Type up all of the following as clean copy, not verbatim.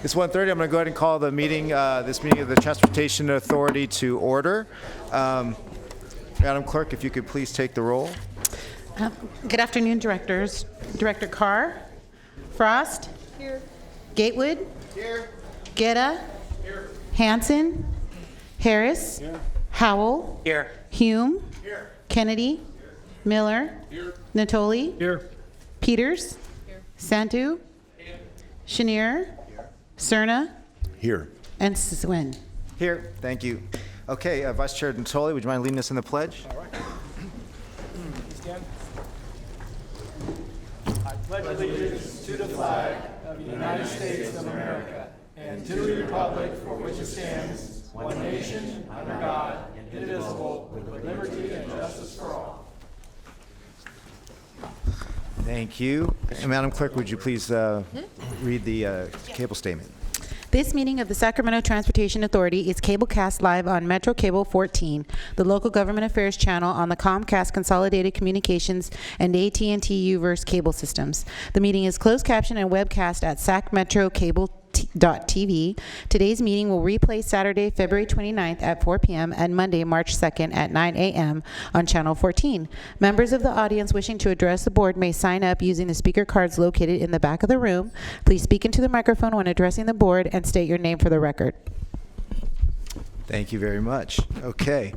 It's 1:30. I'm going to go ahead and call the meeting, this meeting of the Transportation Authority to order. Madam Clerk, if you could please take the roll. Good afternoon, directors. Director Carr? Frost? Here. Gatewood? Here. Guetta? Here. Hanson? Harris? Here. Howell? Here. Hume? Here. Kennedy? Here. Miller? Here. Natoli? Here. Peters? Here. Santu? Here. Chenier? Here. Cerna? Here. And Swin. Here. Thank you. Okay, Vice Chair Natoli, would you mind leading us in the pledge? All right. I pledge allegiance to the flag of the United States of America and to the republic for which it stands, one nation, under God, indivisible, with liberty and justice for all. Thank you. And Madam Clerk, would you please read the cable statement? This meeting of the Sacramento Transportation Authority is cablecast live on Metro Cable 14, the local government affairs channel on the Comcast Consolidated Communications and AT&T Uverse cable systems. The meeting is closed captioned and webcast at sacmetrocable.tv. Today's meeting will replay Saturday, February 29th at 4 p.m. and Monday, March 2nd at 9 a.m. on Channel 14. Members of the audience wishing to address the board may sign up using the speaker cards located in the back of the room. Please speak into the microphone when addressing the board and state your name for the record. Thank you very much. Okay.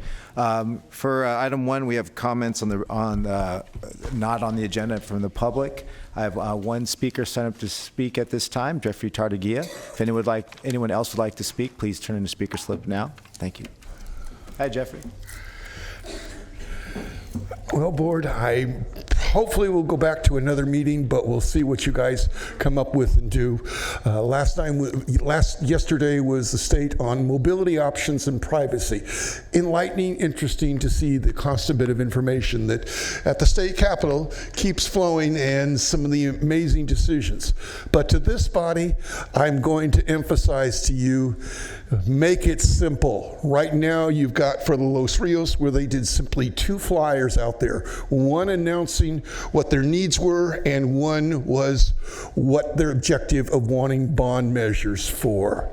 For item 1, we have comments on not on the agenda from the public. I have one speaker signed up to speak at this time, Jeffrey Tartagia. If anyone else would like to speak, please turn in the speaker slip now. Thank you. Hi, Jeffrey. Well, board, I hopefully will go back to another meeting, but we'll see what you guys come up with and do. Yesterday was the state on mobility options and privacy. Enlightening, interesting to see the constant bit of information that at the state capitol keeps flowing and some of the amazing decisions. But to this body, I'm going to emphasize to you, make it simple. Right now, you've got for the Los Rios where they did simply 2 flyers out there. One announcing what their needs were, and one was what their objective of wanting bond measures for.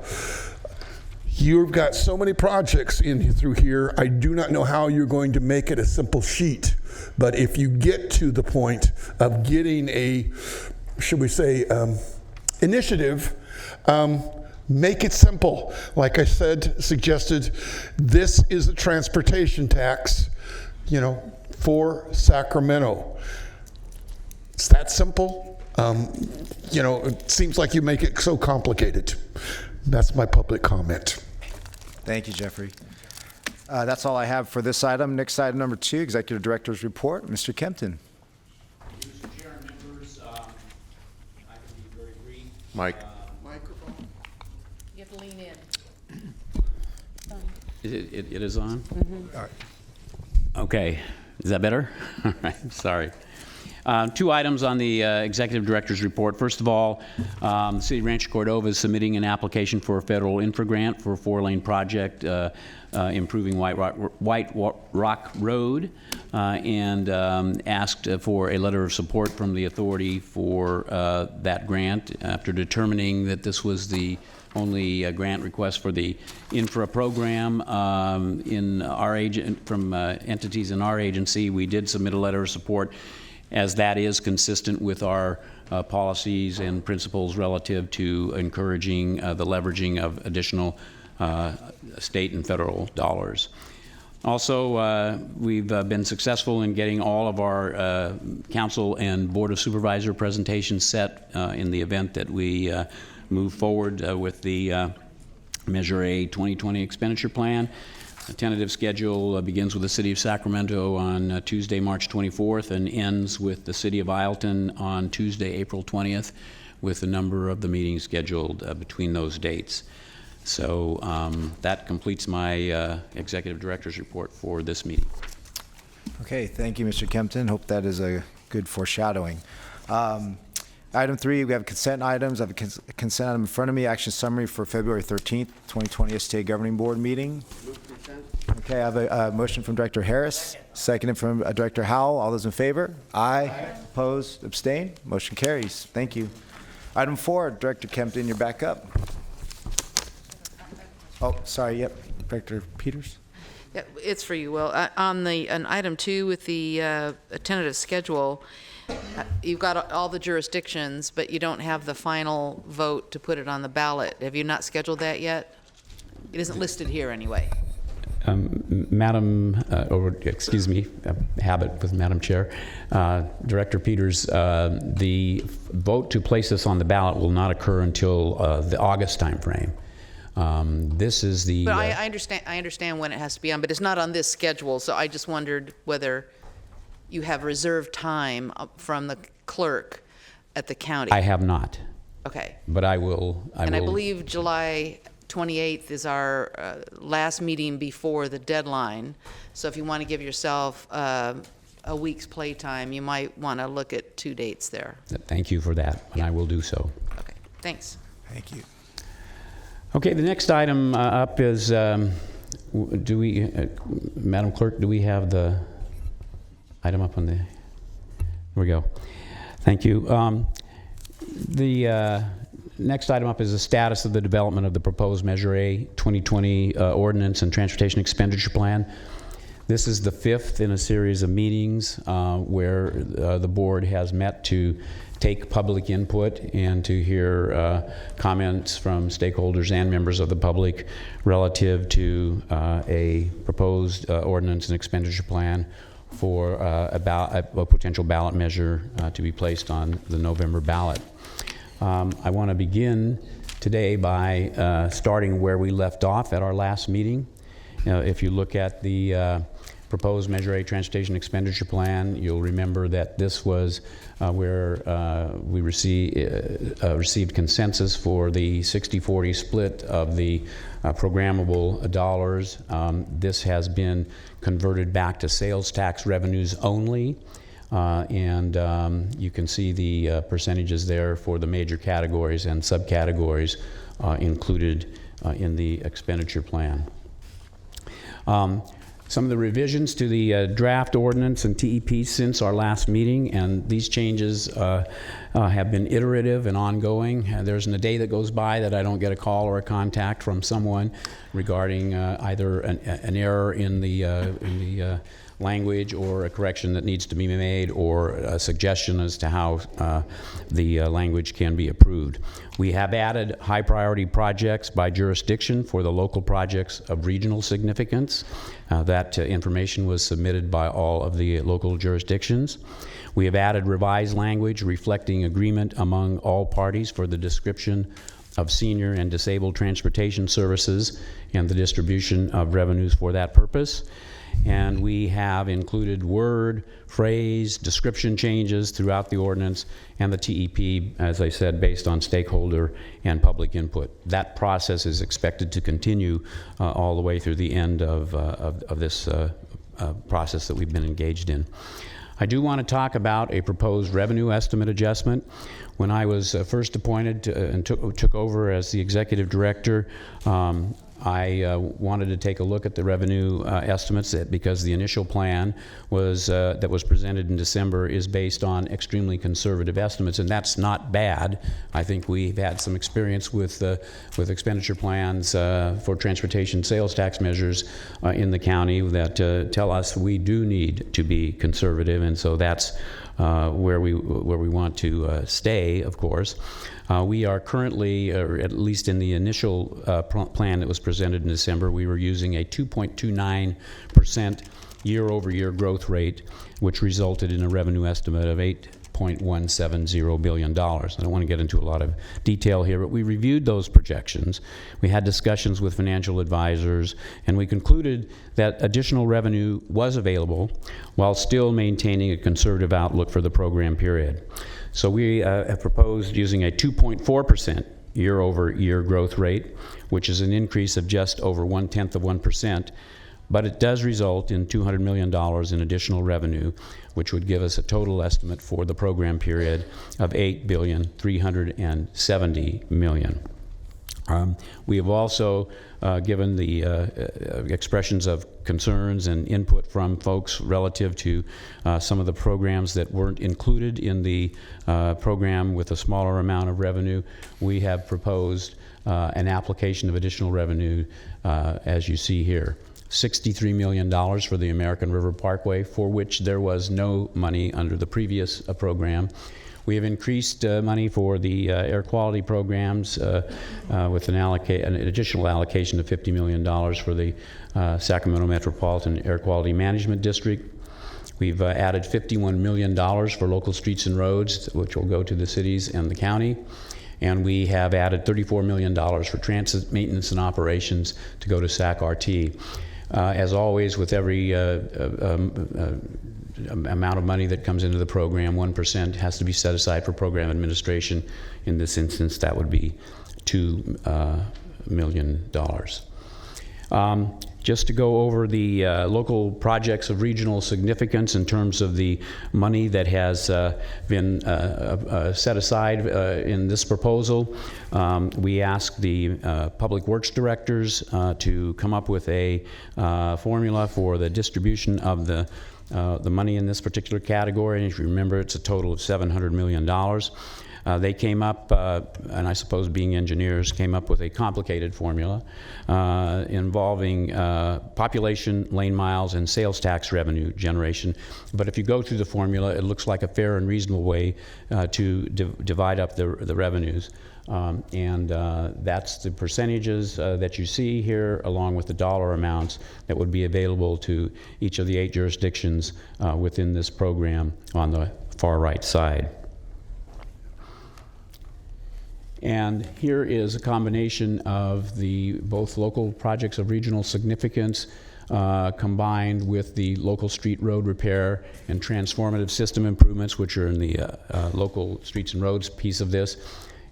You've got so many projects in through here, I do not know how you're going to make it a simple sheet. But if you get to the point of getting a, should we say, initiative, make it simple. Like I said, suggested, this is a transportation tax, for Sacramento. It's that simple. It seems like you make it so complicated. That's my public comment. Thank you, Jeffrey. That's all I have for this item. Next item, number 2, Executive Director's Report. Mr. Kempton. Mr. Chair and members, I can be very brief. Mike. Microphone. You have to lean in. It is on? Mm-hmm. All right. Okay. Is that better? All right. Sorry. 2 items on the Executive Director's Report. First of all, the City of Rancho Cordova is submitting an application for a federal infra grant for a 4-lane project improving White Rock Road and asked for a letter of support from the authority for that grant after determining that this was the only grant request for the infra program in our from entities in our agency. We did submit a letter of support, as that is consistent with our policies and principles relative to encouraging the leveraging of additional state and federal dollars. Also, we've been successful in getting all of our council and board of supervisor presentations set in the event that we move forward with the Measure A 2020 expenditure plan. The tentative schedule begins with the City of Sacramento on Tuesday, March 24th, and ends with the City of Ileton on Tuesday, April 20th, with a number of the meetings scheduled between those dates. So that completes my Executive Director's Report for this meeting. Okay, thank you, Mr. Kempton. Hope that is a good foreshadowing. Item 3, we have consent items. I have a consent item in front of me, action summary for February 13th, 2020 State Governing Board meeting. Okay, I have a motion from Director Harris, seconded from Director Howell. All those in favor? Aye. Opposed? Abstain? Motion carries. Thank you. Item 4, Director Kempton, you're back up. Oh, sorry, yep, Director Peters? Yeah, it's for you, Will. On item 2 with the tentative schedule, you've got all the jurisdictions, but you don't have the final vote to put it on the ballot. Have you not scheduled that yet? It isn't listed here anyway. Madam, excuse me, habit with Madam Chair. Director Peters, the vote to place this on the ballot will not occur until the August timeframe. This is the... But I understand when it has to be on, but it's not on this schedule, so I just wondered whether you have reserved time from the clerk at the county. I have not, Okay. but I will. I believe July 28th is our last meeting before the deadline. So if you want to give yourself a week's playtime, you might want to look at 2 dates there. Thank you for that, and I will do so. Okay, thanks. Thank you. Okay, the next item up is, Madam Clerk, do we have the item up on the, here we go. Thank you. The next item up is the status of the development of the proposed Measure A 2020 Ordinance and Transportation Expenditure Plan. This is the 5th in a series of meetings where the board has met to take public input and to hear comments from stakeholders and members of the public relative to a proposed ordinance and expenditure plan for a potential ballot measure to be placed on the November ballot. I want to begin today by starting where we left off at our last meeting. If you look at the proposed Measure A Transportation Expenditure Plan, you'll remember that this was where we received consensus for the 60-40 split of the programmable dollars. This has been converted back to sales tax revenues only. And you can see the percentages there for the major categories and subcategories included in the expenditure plan. Some of the revisions to the draft ordinance and TEP since our last meeting, and these changes have been iterative and ongoing. There isn't a day that goes by that I don't get a call or a contact from someone regarding either an error in the language or a correction that needs to be made or a suggestion as to how the language can be approved. We have added high priority projects by jurisdiction for the local projects of regional significance. That information was submitted by all of the local jurisdictions. We have added revised language reflecting agreement among all parties for the description of senior and disabled transportation services and the distribution of revenues for that purpose. And we have included word, phrase, description changes throughout the ordinance and the TEP, as I said, based on stakeholder and public input. That process is expected to continue all the way through the end of this process that we've been engaged in. I do want to talk about a proposed revenue estimate adjustment. When I was first appointed and took over as the executive director, I wanted to take a look at the revenue estimates because the initial plan was that was presented in December is based on extremely conservative estimates, and that's not bad. I think we've had some experience with expenditure plans for transportation sales tax measures in the county that tell us we do need to be conservative, and so that's where we want to stay, of course. We are currently, or at least in the initial plan that was presented in December, we were using a 2.29% year-over-year growth rate, which resulted in a revenue estimate of $8.170 billion. I don't want to get into a lot of detail here, but we reviewed those projections. We had discussions with financial advisors, and we concluded that additional revenue was available while still maintaining a conservative outlook for the program period. So we have proposed using a 2.4% year-over-year growth rate, which is an increase of just over 0.1%, but it does result in $200 million in additional revenue, which would give us a total estimate for the program period of $8,370 million. We have also given the expressions of concerns and input from folks relative to some of the programs that weren't included in the program with a smaller amount of revenue. We have proposed an application of additional revenue, as you see here. $63 million for the American River Parkway, for which there was no money under the previous program. We have increased money for the air quality programs with an additional allocation of $50 million for the Sacramento Metropolitan Air Quality Management District. We've added $51 million for local streets and roads, which will go to the cities and the county. And we have added $34 million for transit maintenance and operations to go to SAC-RT. As always, with every amount of money that comes into the program, 1% has to be set aside for program administration. In this instance, that would be $2 million. Just to go over the local projects of regional significance in terms of the money that has been set aside in this proposal, we asked the public works directors to come up with a formula for the distribution of the money in this particular category. And if you remember, it's a total of $700 million. They came up, and I suppose being engineers, came up with a complicated formula involving population, lane miles, and sales tax revenue generation. But if you go through the formula, it looks like a fair and reasonable way to divide up the revenues. That's the percentages that you see here, along with the dollar amounts that would be available to each of the 8 jurisdictions within this program on the far right side. And here is a combination of the both local projects of regional significance combined with the local street road repair and transformative system improvements, which are in the local streets and roads piece of this.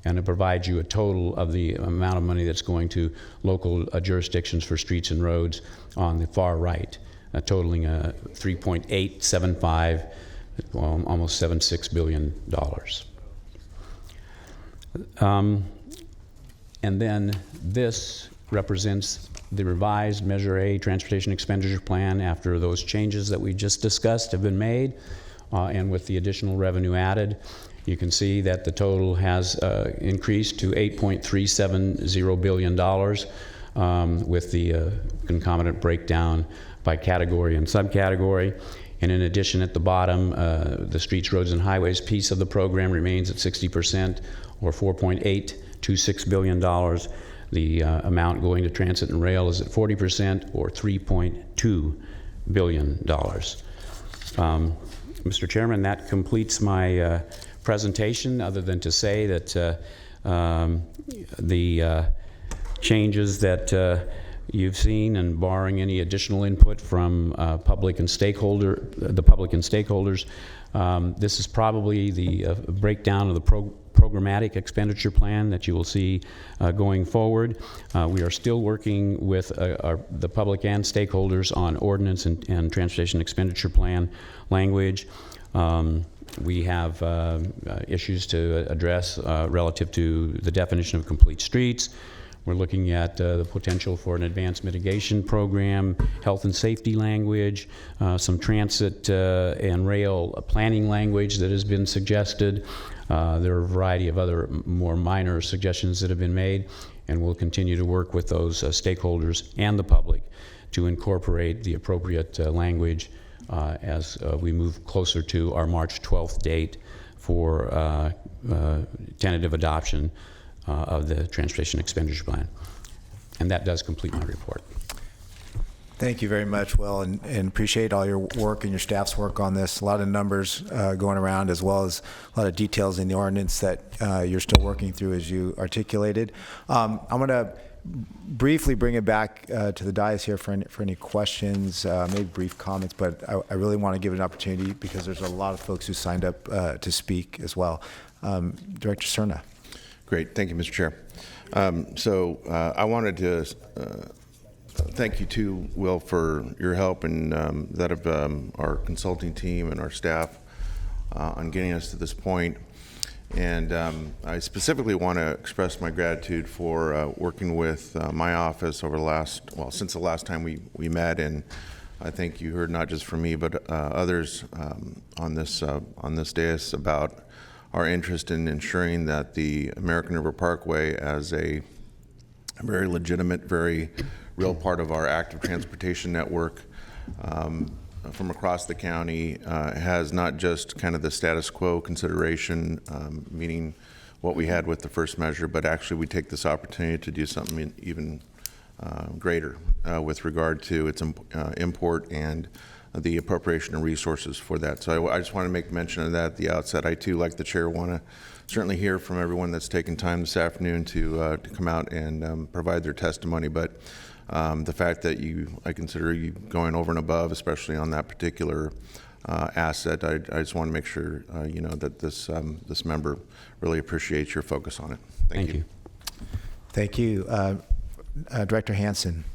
And it provides you a total of the amount of money that's going to local jurisdictions for streets and roads on the far right, totaling $3.875, well, almost $76 billion. And then this represents the revised Measure A Transportation Expenditure Plan after those changes that we just discussed have been made, and with the additional revenue added. You can see that the total has increased to $8.370 billion with the concomitant breakdown by category and subcategory. And in addition, at the bottom, the streets, roads, and highways piece of the program remains at 60%, or $4.826 billion. The amount going to transit and rail is at 40%, or $3.2 billion. Mr. Chairman, that completes my presentation, other than to say that the changes that you've seen, and barring any additional input from the public and stakeholders, this is probably the breakdown of the programmatic expenditure plan that you will see going forward. We are still working with the public and stakeholders on ordinance and transportation expenditure plan language. We have issues to address relative to the definition of complete streets. We're looking at the potential for an advanced mitigation program, health and safety language, some transit and rail planning language that has been suggested. There are a variety of other more minor suggestions that have been made, and we'll continue to work with those stakeholders and the public to incorporate the appropriate language as we move closer to our March 12th date for tentative adoption of the Transportation Expenditure Plan. And that does complete my report. Thank you very much, Will, and appreciate all your work and your staff's work on this. A lot of numbers going around, as well as a lot of details in the ordinance that you're still working through, as you articulated. I'm going to briefly bring it back to the dais here for any questions, maybe brief comments, but I really want to give it an opportunity because there's a lot of folks who signed up to speak as well. Director Cerna. Great, thank you, Mr. Chair. I wanted to thank you too, Will, for your help and that of our consulting team and our staff on getting us to this point. And I specifically want to express my gratitude for working with my office over the since the last time we met. And I think you heard not just from me, but others on this dais about our interest in ensuring that the American River Parkway, as a very legitimate, very real part of our active transportation network from across the county, has not just kind of the status quo consideration, meaning what we had with the first measure, but actually we take this opportunity to do something even greater with regard to its import and the appropriation of resources for that. So I just want to make mention of that at the outset. I too, like the chair, want to certainly hear from everyone that's taken time this afternoon to come out and provide their testimony. But the fact that I consider you going over and above, especially on that particular asset, I just want to make sure you know that this member really appreciates your focus on it. Thank you. Thank you. Director Hansen.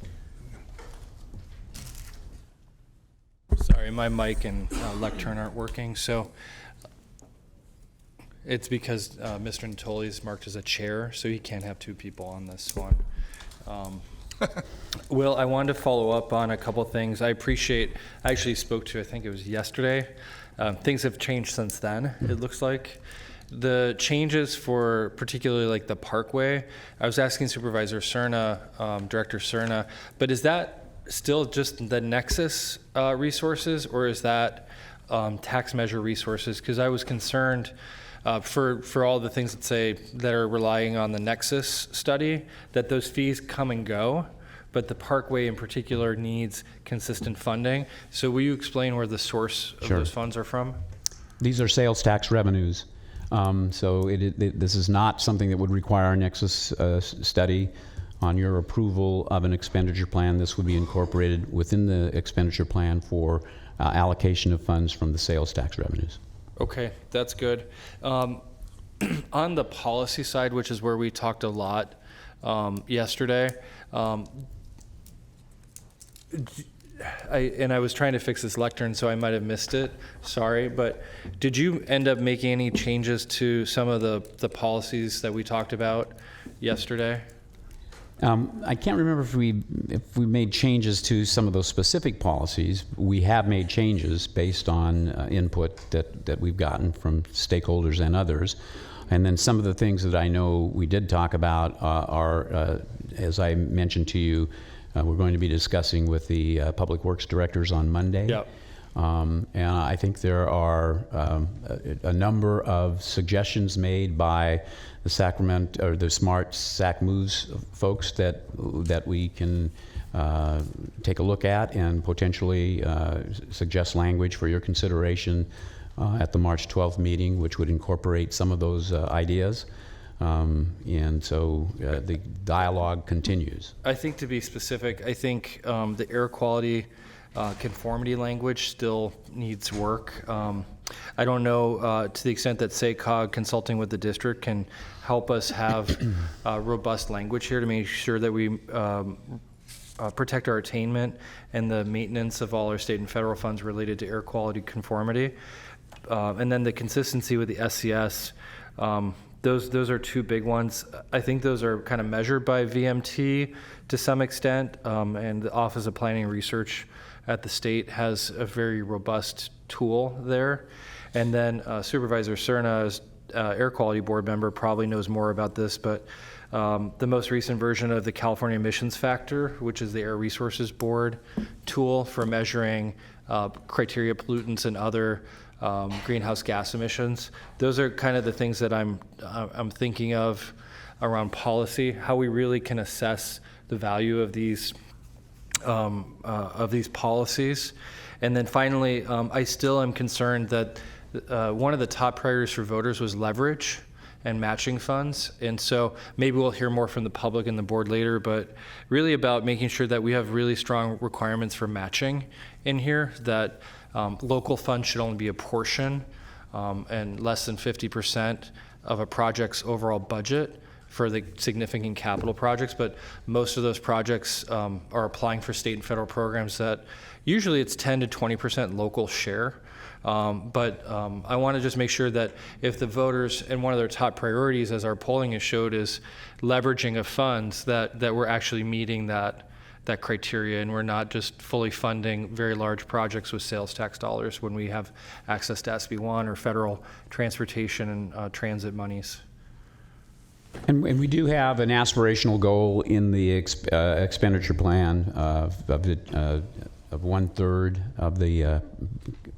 Sorry, my mic and lectern aren't working, so it's because Mr. Natoli is marked as a chair, so he can't have two people on this one. Will, I wanted to follow up on a couple things. I actually spoke to, I think it was yesterday. Things have changed since then, it looks like. The changes for particularly like the Parkway, I was asking Supervisor Cerna, Director Cerna, but is that still just the Nexus resources, or is that tax measure resources? Because I was concerned for all the things that are relying on the Nexus study, that those fees come and go, but the Parkway in particular needs consistent funding. So will you explain where the source of those funds are from? These are sales tax revenues. So this is not something that would require a Nexus study. On your approval of an expenditure plan, this would be incorporated within the expenditure plan for allocation of funds from the sales tax revenues. Okay, that's good. On the policy side, which is where we talked a lot yesterday, I was trying to fix this lectern, so I might have missed it. Sorry, but did you end up making any changes to some of the policies that we talked about yesterday? I can't remember if we made changes to some of those specific policies. We have made changes based on input that we've gotten from stakeholders and others. And then some of the things that I know we did talk about are, as I mentioned to you, we're going to be discussing with the Public Works directors on Monday. Yep. And I think there are a number of suggestions made by the Sacramento or the Smart Sac Moves folks that we can take a look at and potentially suggest language for your consideration at the March 12th meeting, which would incorporate some of those ideas. And so the dialogue continues. I think, to be specific, I think the air quality conformity language still needs work. I don't know to the extent that SACOG consulting with the district can help us have robust language here to make sure that we protect our attainment and the maintenance of all our state and federal funds related to air quality conformity. And then the consistency with the SCS, those are two big ones. I think those are kind of measured by VMT to some extent, and the Office of Planning and Research at the state has a very robust tool there. And then Supervisor Cerna, as Air Quality Board member, probably knows more about this, but the most recent version of the California Emissions Factor, which is the Air Resources Board tool for measuring criteria pollutants and other greenhouse gas emissions. Those are kind of the things that I'm thinking of around policy, how we really can assess the value of these policies. And then finally, I still am concerned that one of the top priorities for voters was leverage and matching funds. And so maybe we'll hear more from the public and the board later, but really about making sure that we have really strong requirements for matching in here, that local funds should only be a portion and less than 50% of a project's overall budget for the significant capital projects, but most of those projects are applying for state and federal programs that usually it's 10 to 20% local share. But I want to just make sure that if the voters, and one of their top priorities, as our polling has showed, is leveraging of funds, that we're actually meeting that criteria, and we're not just fully funding very large projects with sales tax dollars when we have access to SB1 or federal transportation and transit monies. And we do have an aspirational goal in the expenditure plan of 1/3 of the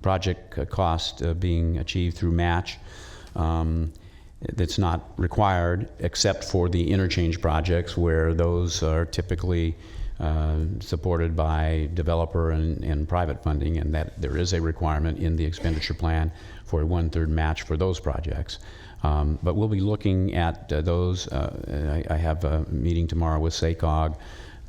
project cost being achieved through match. That's not required except for the interchange projects, where those are typically supported by developer and private funding, and that there is a requirement in the expenditure plan for a 1/3 match for those projects. But we'll be looking at those. I have a meeting tomorrow with SACOG,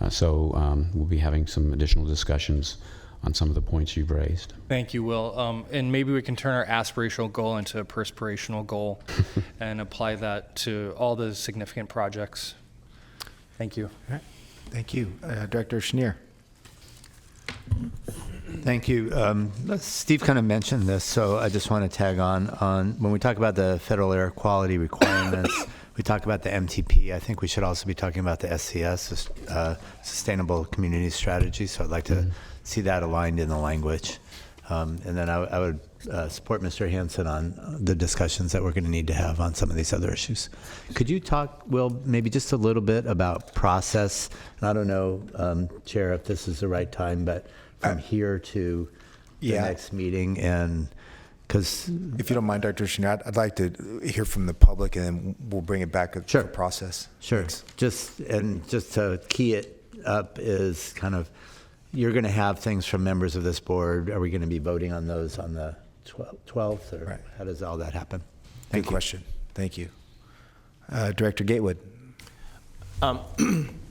so we'll be having some additional discussions on some of the points you've raised. Thank you, Will. And maybe we can turn our aspirational goal into a perspirational goal and apply that to all the significant projects. Thank you. All right. Thank you. Director Schneer. Thank you. Steve kind of mentioned this, so I just want to tag on when we talk about the federal air quality requirements, we talk about the MTP. I think we should also be talking about the SCS, Sustainable Community Strategy, so I'd like to see that aligned in the language. And then I would support Mr. Hansen on the discussions that we're going to need to have on some of these other issues. Could you talk, Will, maybe just a little bit about process? And I don't know, Chair, if this is the right time, but from here to the next meeting, and because if you don't mind, Dr. Schneer, I'd like to hear from the public, and then we'll bring it back to the process. Sure. Thanks. Just to key it up is kind of, you're going to have things from members of this board. Are we going to be voting on those on the 12th, or how does all that happen? Good question. Thank you. Director Gatewood.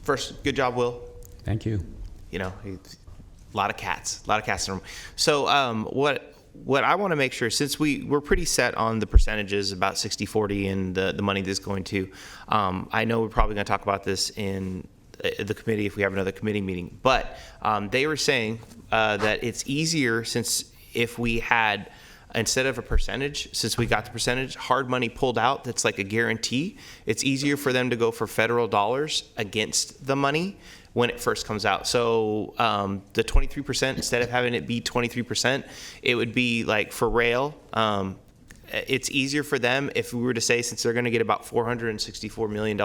First, good job, Will. Thank you. You know, a lot of cats in the room. So what I want to make sure, since we're pretty set on the percentages, about 60-40 and the money that's going to, I know we're probably going to talk about this in the committee if we have another committee meeting, but they were saying that it's easier, since if we had, instead of a percentage, since we got the percentage, hard money pulled out, that's like a guarantee, it's easier for them to go for federal dollars against the money when it first comes out. So the 23%, instead of having it be 23%, it would be like for rail, it's easier for them if we were to say, since they're going to get about $464 million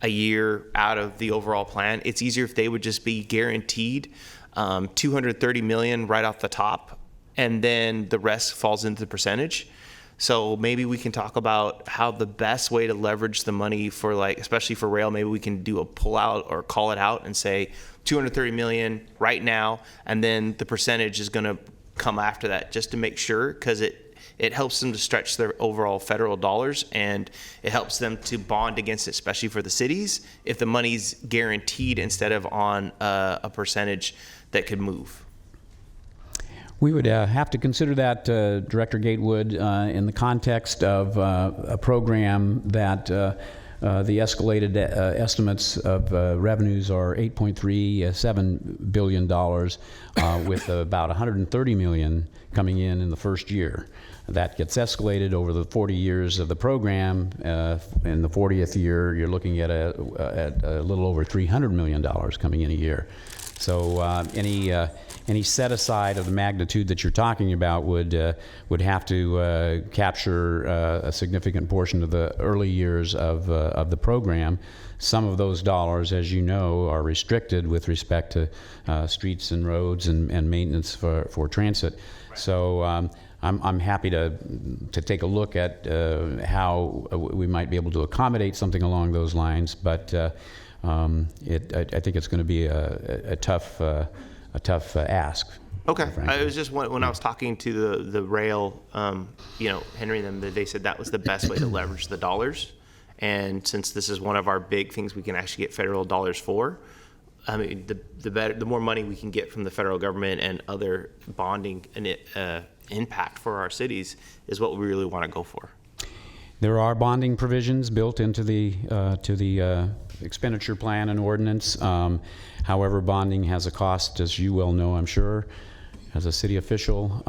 a year out of the overall plan, it's easier if they would just be guaranteed $230 million right off the top, and then the rest falls into the percentage. So maybe we can talk about how the best way to leverage the money for, like, especially for rail, maybe we can do a pull out or call it out and say $230 million right now, and then the percentage is going to come after that, just to make sure, because it helps them to stretch their overall federal dollars, and it helps them to bond against it, especially for the cities, if the money's guaranteed instead of on a percentage that could move. We would have to consider that, Director Gatewood, in the context of a program that the escalated estimates of revenues are $8.37 billion, with about $130 million coming in the first year. That gets escalated over the 40 years of the program. In the 40th year, you're looking at a little over $300 million coming in a year. So any set aside of the magnitude that you're talking about would have to capture a significant portion of the early years of the program. Some of those dollars, as you know, are restricted with respect to streets and roads and maintenance for transit. Right. So I'm happy to take a look at how we might be able to accommodate something along those lines, but I think it's going to be a tough ask. Okay. It was just when I was talking to the rail, Henry and them, they said that was the best way to leverage the dollars. And since this is one of our big things we can actually get federal dollars for, I mean, the better, the more money we can get from the federal government and other bonding and impact for our cities is what we really want to go for. There are bonding provisions built into the expenditure plan and ordinance. However, bonding has a cost, as you well know, I'm sure, as a city official,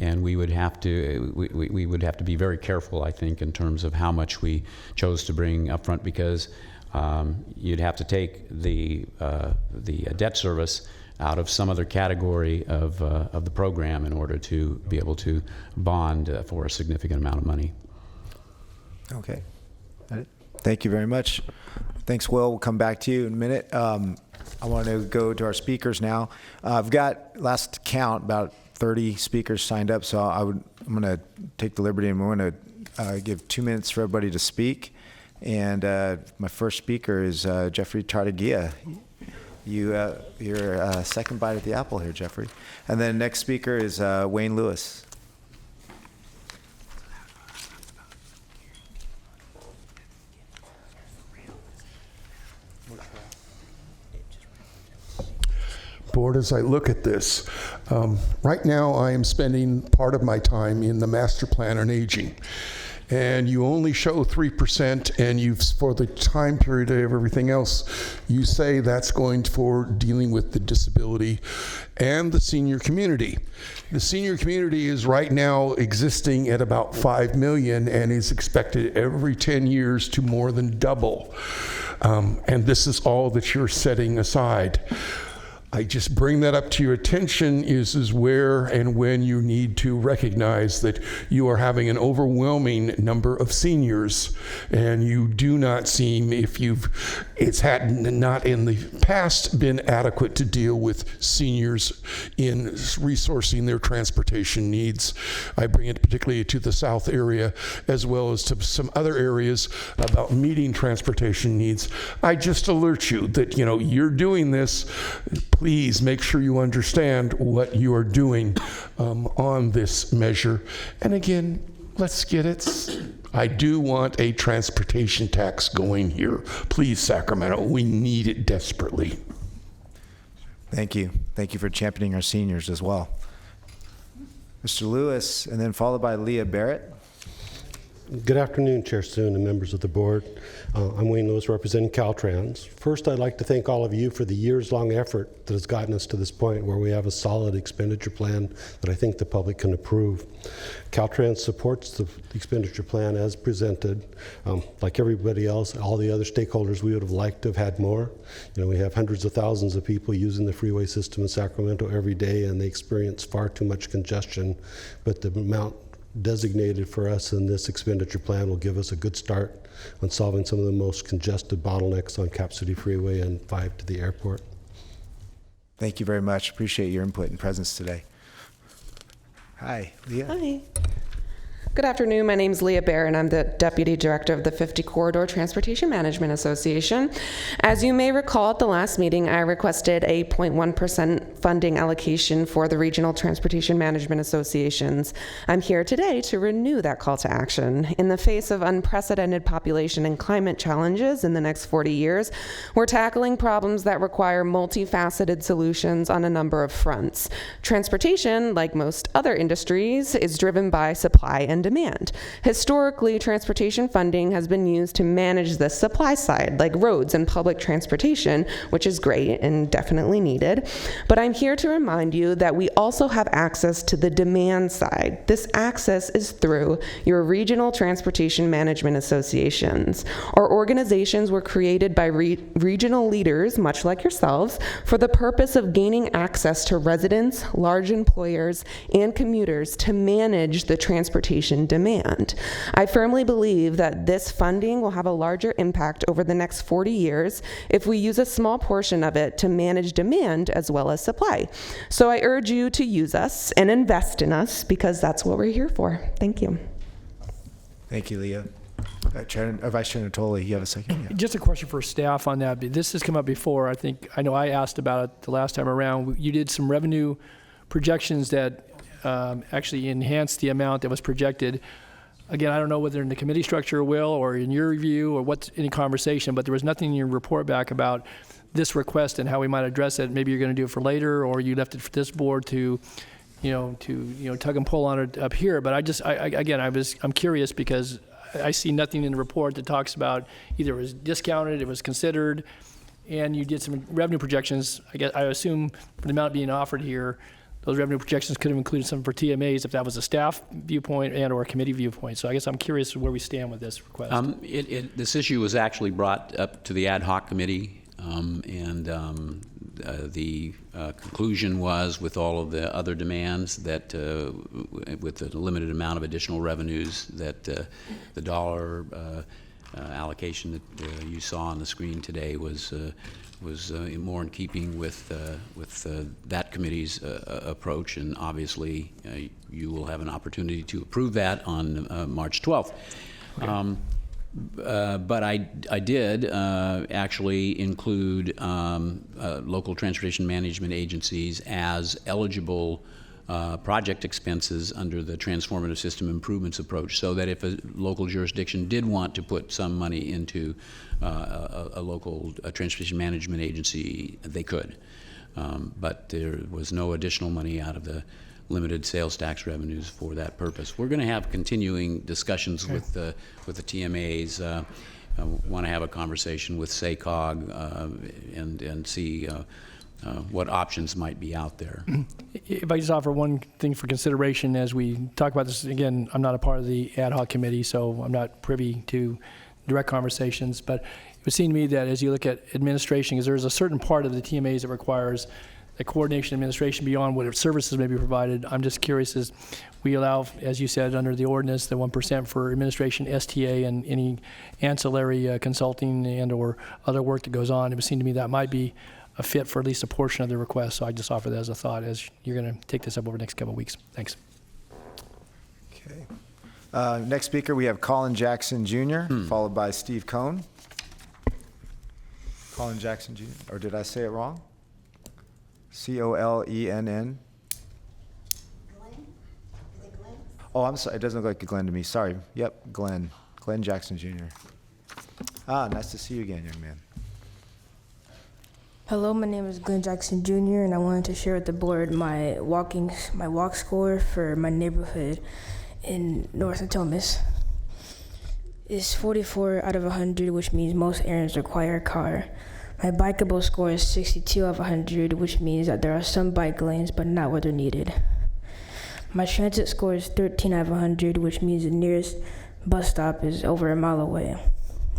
and we would have to we would have to be very careful, I think, in terms of how much we chose to bring up front, because you'd have to take the debt service out of some other category of the program in order to be able to bond for a significant amount of money. Okay. Thank you very much. Thanks, Will. We'll come back to you in a minute. I want to go to our speakers now. I've got, last count, about 30 speakers signed up, so I'm going to take the liberty and we're going to give 2 minutes for everybody to speak. And my first speaker is Jeffrey Tartagia. You're second bite at the apple here, Jeffrey. And then next speaker is Wayne Lewis. Board, as I look at this, right now I am spending part of my time in the master plan on aging. And you only show 3%, and for the time period of everything else, you say that's going for dealing with the disability and the senior community. The senior community is right now existing at about 5 million and is expected every 10 years to more than double. And this is all that you're setting aside. I just bring that up to your attention is where and when you need to recognize that you are having an overwhelming number of seniors, and you do not seem, it's had not in the past been adequate to deal with seniors in resourcing their transportation needs. I bring it particularly to the South area as well as to some other areas about meeting transportation needs. I just alert you that, you're doing this. Please make sure you understand what you are doing on this measure. And again, let's get it. I do want a transportation tax going here. Please, Sacramento, we need it desperately. Thank you. Thank you for championing our seniors as well. Mr. Lewis, and then followed by Leah Barrett. Good afternoon, Chair Soon and members of the board. I'm Wayne Lewis, representing Caltrans. First, I'd like to thank all of you for the years-long effort that has gotten us to this point where we have a solid expenditure plan that I think the public can approve. Caltrans supports the expenditure plan as presented. Like everybody else, all the other stakeholders, we would have liked to have had more. We have hundreds of thousands of people using the freeway system in Sacramento every day, and they experience far too much congestion, but the amount designated for us in this expenditure plan will give us a good start on solving some of the most congested bottlenecks on Cap City Freeway and 5 to the airport. Thank you very much. Appreciate your input and presence today. Hi, Leah. Hi. Good afternoon. My name is Leah Bear, and I'm the Deputy Director of the 50 Corridor Transportation Management Association. As you may recall, at the last meeting, I requested a 0.1% funding allocation for the Regional Transportation Management Associations. I'm here today to renew that call to action. In the face of unprecedented population and climate challenges in the next 40 years, we're tackling problems that require multifaceted solutions on a number of fronts. Transportation, like most other industries, is driven by supply and demand. Historically, transportation funding has been used to manage the supply side, like roads and public transportation, which is great and definitely needed. But I'm here to remind you that we also have access to the demand side. This access is through your regional transportation management associations. Our organizations were created by regional leaders, much like yourselves, for the purpose of gaining access to residents, large employers, and commuters to manage the transportation demand. I firmly believe that this funding will have a larger impact over the next 40 years if we use a small portion of it to manage demand as well as supply. So I urge you to use us and invest in us, because that's what we're here for. Thank you. Thank you, Leah. Vice Chair Natoli, you have a second? Yeah. Just a question for staff on that. This has come up before. I know I asked about it the last time around. You did some revenue projections that actually enhanced the amount that was projected. Again, I don't know whether in the committee structure, Will, or in your review, or what's any conversation, but there was nothing in your report back about this request and how we might address it. Maybe you're going to do it for later, or you left it for this board to tug and pull on it up here. But I'm curious, because I see nothing in the report that talks about either it was discounted, it was considered, and you did some revenue projections. I assume for the amount being offered here, those revenue projections could have included some for TMAs if that was a staff viewpoint and or a committee viewpoint. So I guess I'm curious where we stand with this request. This issue was actually brought up to the ad hoc committee, the conclusion was, with all of the other demands, that with the limited amount of additional revenues, that the dollar allocation that you saw on the screen today was more in keeping with that committee's approach, and obviously you will have an opportunity to approve that on March 12th. Okay. But I did actually include local transportation management agencies as eligible project expenses under the Transformative System Improvements approach, so that if a local jurisdiction did want to put some money into a local transportation management agency, they could. But there was no additional money out of the limited sales tax revenues for that purpose. We're going to have continuing discussions with the TMAs. I want to have a conversation with SACOG and see what options might be out there. If I just offer one thing for consideration as we talk about this, again, I'm not a part of the ad hoc committee, so I'm not privy to direct conversations, but it would seem to me that as you look at administration, because there's a certain part of the TMAs that requires the coordination administration beyond what services may be provided. I'm just curious, as we allow, as you said, under the ordinance, the 1% for administration, STA, and any ancillary consulting and or other work that goes on. It would seem to me that might be a fit for at least a portion of the request. So I just offer that as a thought as you're going to take this up over the next couple of weeks. Thanks. Okay. Next speaker, we have Colin Jackson Jr., followed by Steve Cohen. Colin Jackson Jr., or did I say it wrong? Colenn. Glenn? Is it Glenn? Oh, I'm sorry. It doesn't look like a Glenn to me. Sorry. Yep, Glenn. Glenn Jackson Jr. Nice to see you again, young man. Hello, my name is Glenn Jackson Jr., and I wanted to share with the board my walk score for my neighborhood in North and Thomas. It's 44 out of 100, which means most errands require a car. My bikeable score is 62 out of 100, which means that there are some bike lanes, but not where they're needed. My transit score is 13 out of 100, which means the nearest bus stop is over a mile away.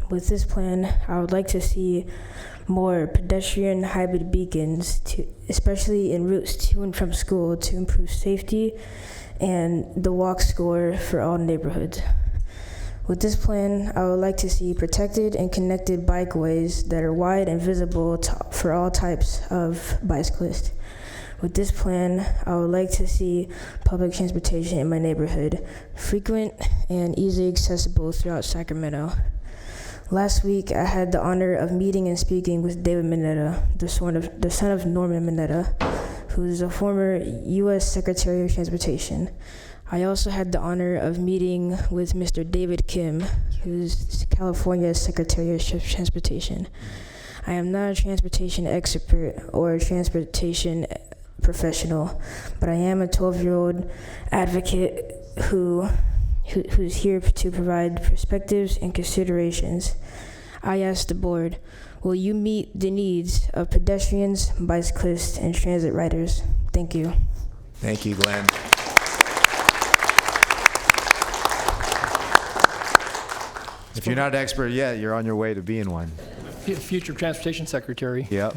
With this plan, I would like to see more pedestrian hybrid beacons, especially in routes to and from school, to improve safety and the walk score for all neighborhoods. With this plan, I would like to see protected and connected bikeways that are wide and visible for all types of bicyclists. With this plan, I would like to see public transportation in my neighborhood frequent and easily accessible throughout Sacramento. Last week, I had the honor of meeting and speaking with David Mineta, the son of Norman Mineta, who is a former U.S. Secretary of Transportation. I also had the honor of meeting with Mr. David Kim, who's California's Secretary of Transportation. I am not a transportation expert or a transportation professional, but I am a 12-year-old advocate who's here to provide perspectives and considerations. I ask the board, will you meet the needs of pedestrians, bicyclists, and transit riders? Thank you. Thank you, Glenn. If you're not an expert yet, you're on your way to being one. Future Transportation Secretary. Yep.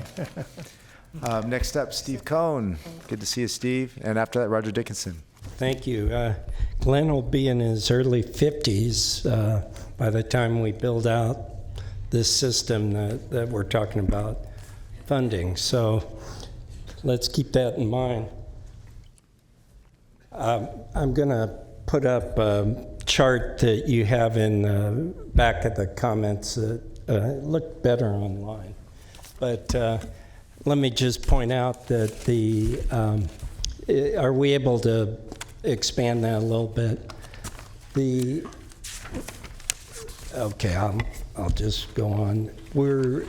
Next up, Steve Cohen. Good to see you, Steve. And after that, Roger Dickinson. Thank you. Glenn will be in his early 50s by the time we build out this system that we're talking about funding. So let's keep that in mind. I'm going to put up a chart that you have in the back of the comments that look better online. But let me just point out that are we able to expand that a little bit? Okay, I'll just go on. We're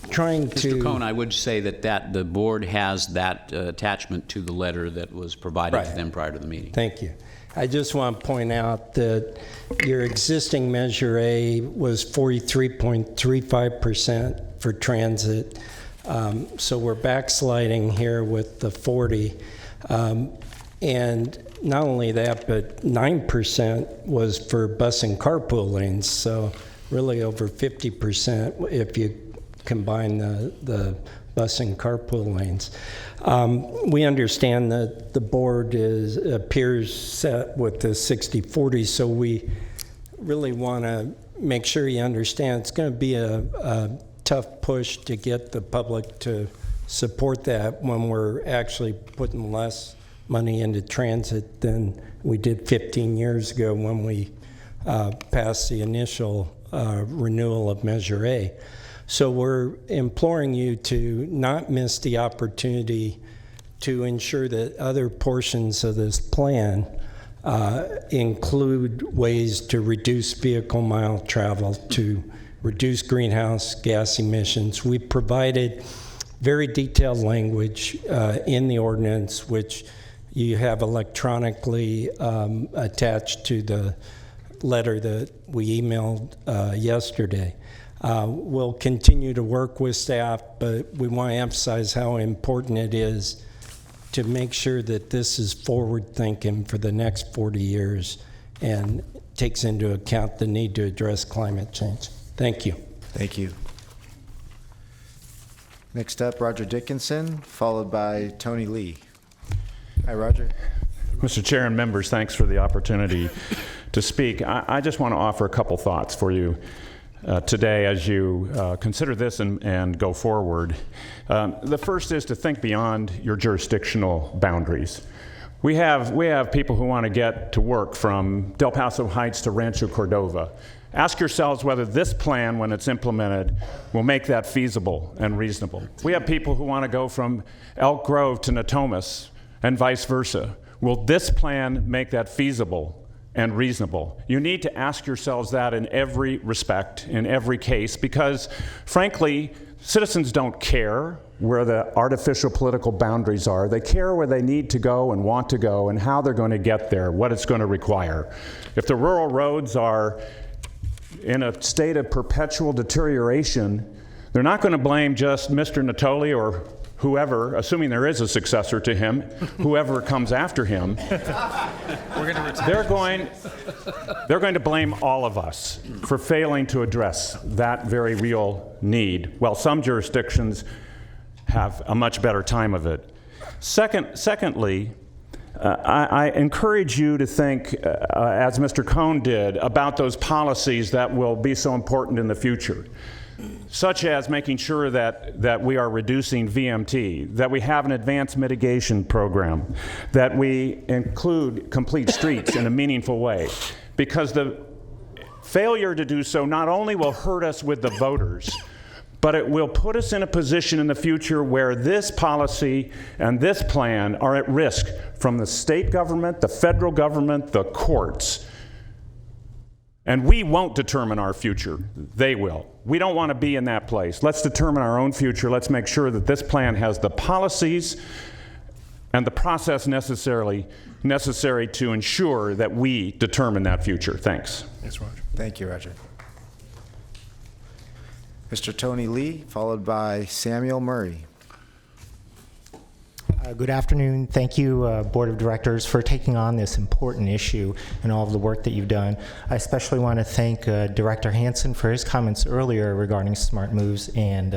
trying to... Mr. Cohen, I would say that the board has that attachment to the letter that was provided to them prior to the meeting. Thank you. I just want to point out that your existing Measure A was 43.35% for transit. So we're backsliding here with the 40. And not only that, but 9% was for bus and carpool lanes. So really over 50% if you combine the bus and carpool lanes. We understand that the board appears set with the 60/40, so we really want to make sure you understand it's going to be a tough push to get the public to support that when we're actually putting less money into transit than we did 15 years ago when we passed the initial renewal of Measure A. So we're imploring you to not miss the opportunity to ensure that other portions of this plan include ways to reduce vehicle mile travel, to reduce greenhouse gas emissions. We provided very detailed language in the ordinance, which you have electronically attached to the letter that we emailed yesterday. We'll continue to work with staff, but we want to emphasize how important it is to make sure that this is forward-thinking for the next 40 years and takes into account the need to address climate change. Thank you. Thank you. Next up, Roger Dickinson, followed by Tony Lee. Hi, Roger. Mr. Chair and members, thanks for the opportunity to speak. I just want to offer a couple thoughts for you today as you consider this and go forward. The first is to think beyond your jurisdictional boundaries. We have people who want to get to work from Del Paso Heights to Rancho Cordova. Ask yourselves whether this plan, when it's implemented, will make that feasible and reasonable. We have people who want to go from Elk Grove to Natomas and vice versa. Will this plan make that feasible and reasonable? You need to ask yourselves that in every respect, in every case, because frankly, citizens don't care where the artificial political boundaries are. They care where they need to go and want to go and how they're going to get there, what it's going to require. If the rural roads are in a state of perpetual deterioration, they're not going to blame just Mr. Natoli or whoever, assuming there is a successor to him, whoever comes after him. They're going to blame all of us for failing to address that very real need, while some jurisdictions have a much better time of it. Secondly, I encourage you to think, as Mr. Cohen did, about those policies that will be so important in the future, such as making sure that we are reducing VMT, that we have an advanced mitigation program, that we include complete streets in a meaningful way, because the failure to do so not only will hurt us with the voters, but it will put us in a position in the future where this policy and this plan are at risk from the state government, the federal government, the courts. And we won't determine our future. They will. We don't want to be in that place. Let's determine our own future. Let's make sure that this plan has the policies and the process necessary to ensure that we determine that future. Thanks. Thanks, Roger. Thank you, Roger. Mr. Tony Lee, followed by Samuel Murray. Good afternoon. Thank you, Board of Directors, for taking on this important issue and all of the work that you've done. I especially want to thank Director Hansen for his comments earlier regarding Smart Moves and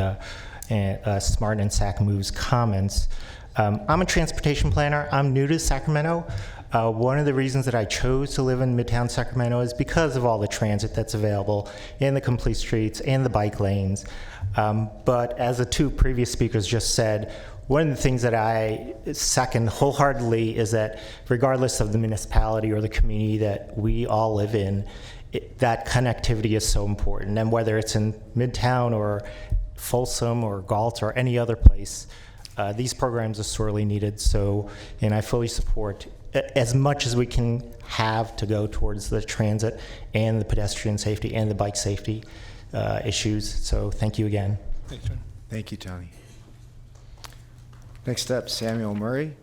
Smart and SAC Moves comments. I'm a transportation planner. I'm new to Sacramento. One of the reasons that I chose to live in Midtown Sacramento is because of all the transit that's available in the complete streets and the bike lanes. But as the two previous speakers just said, one of the things that I second wholeheartedly is that regardless of the municipality or the community that we all live in, that connectivity is so important. And whether it's in Midtown or Folsom or Galt or any other place, these programs are sorely needed. So, and I fully support as much as we can have to go towards the transit and the pedestrian safety and the bike safety issues. So thank you again. Thanks, Tony. Thank you, Tony. Next up, Samuel Murray,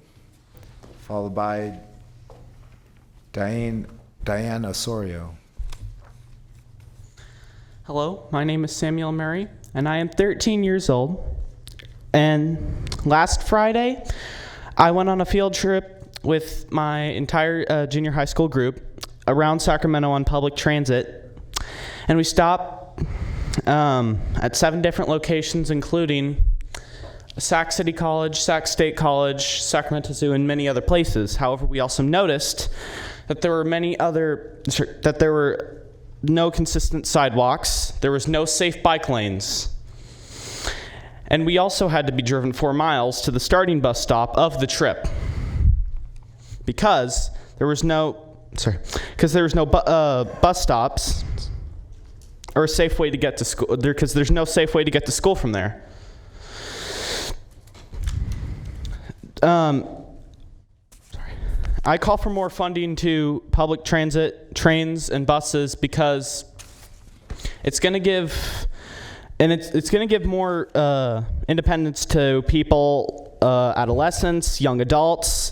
followed by Diane Osorio. Hello, my name is Samuel Murray, and I am 13 years old. And last Friday, I went on a field trip with my entire junior high school group around Sacramento on public transit. And we stopped at 7 different locations, including Sac City College, Sac State College, Sacramento Zoo, and many other places. However, we also noticed that there were no consistent sidewalks, there was no safe bike lanes, and we also had to be driven 4 miles to the starting bus stop of the trip because there was no bus stops or a safe way to get to school, because there's no safe way to get to school from there. I call for more funding to public transit, trains, and buses because it's going to give, and it's going to give more independence to people, adolescents, young adults,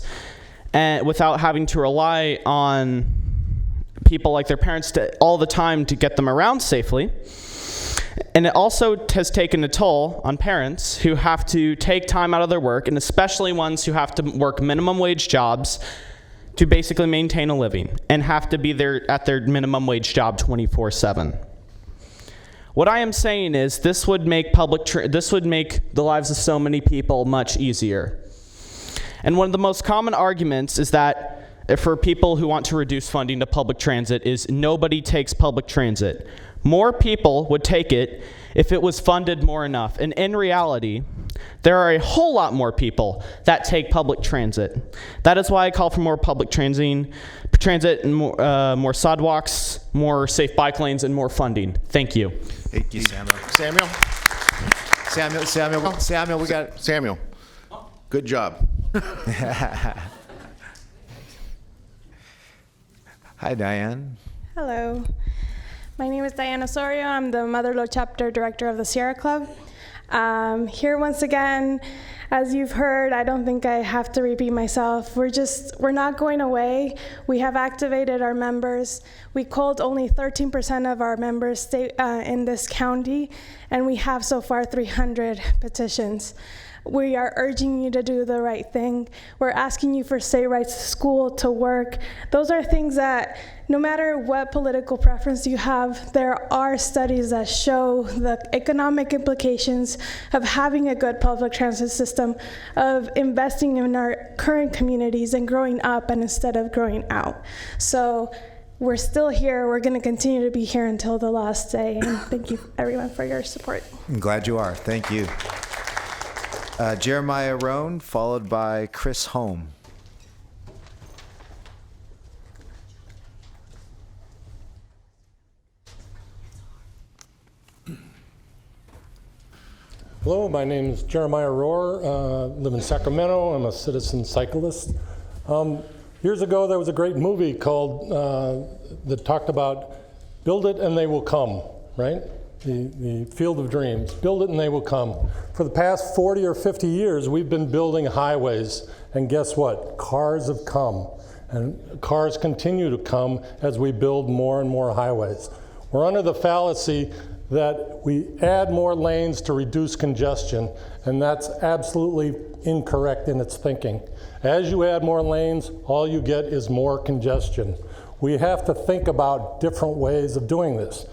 and without having to rely on people like their parents all the time to get them around safely. And it also has taken a toll on parents who have to take time out of their work, and especially ones who have to work minimum wage jobs to basically maintain a living and have to be there at their minimum wage job 24/7. What I am saying is this would make this would make the lives of so many people much easier. And one of the most common arguments is that for people who want to reduce funding to public transit is nobody takes public transit. More people would take it if it was funded more enough. And in reality, there are a whole lot more people that take public transit. That is why I call for more public transit and more sidewalks, more safe bike lanes, and more funding. Thank you. Thank you, Samuel. Samuel, we got Samuel. Good job. Hi, Diane. Hello. My name is Diane Osorio. I'm the Lode Chapter Director of the Sierra Club. Here once again, as you've heard, I don't think I have to repeat myself. We're not going away. We have activated our members. We culled only 13% of our members in this county, and we have so far 300 petitions. We are urging you to do the right thing. We're asking you for say rights to school, to work. Those are things that no matter what political preference you have, there are studies that show the economic implications of having a good public transit system, of investing in our current communities and growing up and instead of growing out. So we're still here. We're going to continue to be here until the last day. And thank you, everyone, for your support. I'm glad you are. Thank you. Jeremiah Roan, followed by Chris Holm. Hello, my name is Jeremiah Rohr. Live in Sacramento. I'm a citizen cyclist. Years ago, there was a great movie called that talked about "Build it and they will come," right? The Field of Dreams. Build it and they will come. For the past 40 or 50 years, we've been building highways, and guess what? Cars have come, and cars continue to come as we build more and more highways. We're under the fallacy that we add more lanes to reduce congestion, and that's absolutely incorrect in its thinking. As you add more lanes, all you get is more congestion. We have to think about different ways of doing this.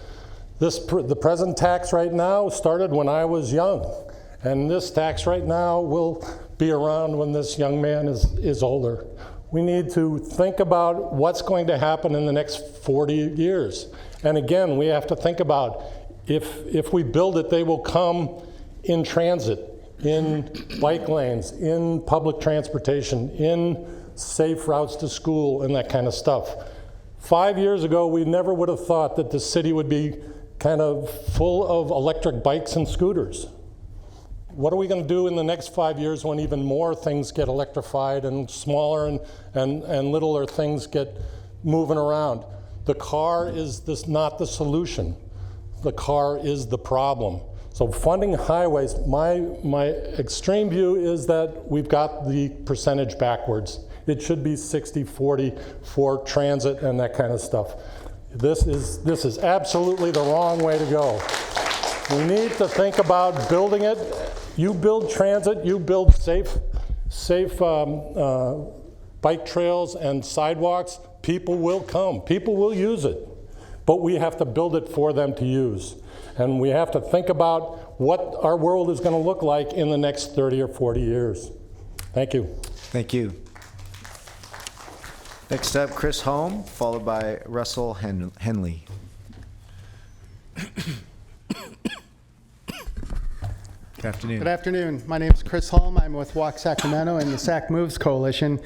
The present tax right now started when I was young, and this tax right now will be around when this young man is older. We need to think about what's going to happen in the next 40 years. And again, we have to think about if we build it, they will come in transit, in bike lanes, in public transportation, in safe routes to school, and that kind of stuff. 5 years ago, we never would have thought that the city would be kind of full of electric bikes and scooters. What are we going to do in the next 5 years when even more things get electrified and smaller and littler things get moving around? The car is not the solution. The car is the problem. So funding highways, my extreme view is that we've got the percentage backwards. It should be 60-40 for transit and that kind of stuff. This is absolutely the wrong way to go. We need to think about building it. You build transit, you build safe bike trails and sidewalks, people will come, people will use it. But we have to build it for them to use. And we have to think about what our world is going to look like in the next 30 or 40 years. Thank you. Thank you. Next up, Chris Holm, followed by Russell Henley. Good afternoon. Good afternoon. My name is Chris Holm. I'm with Walk Sacramento and the Sac Moves Coalition.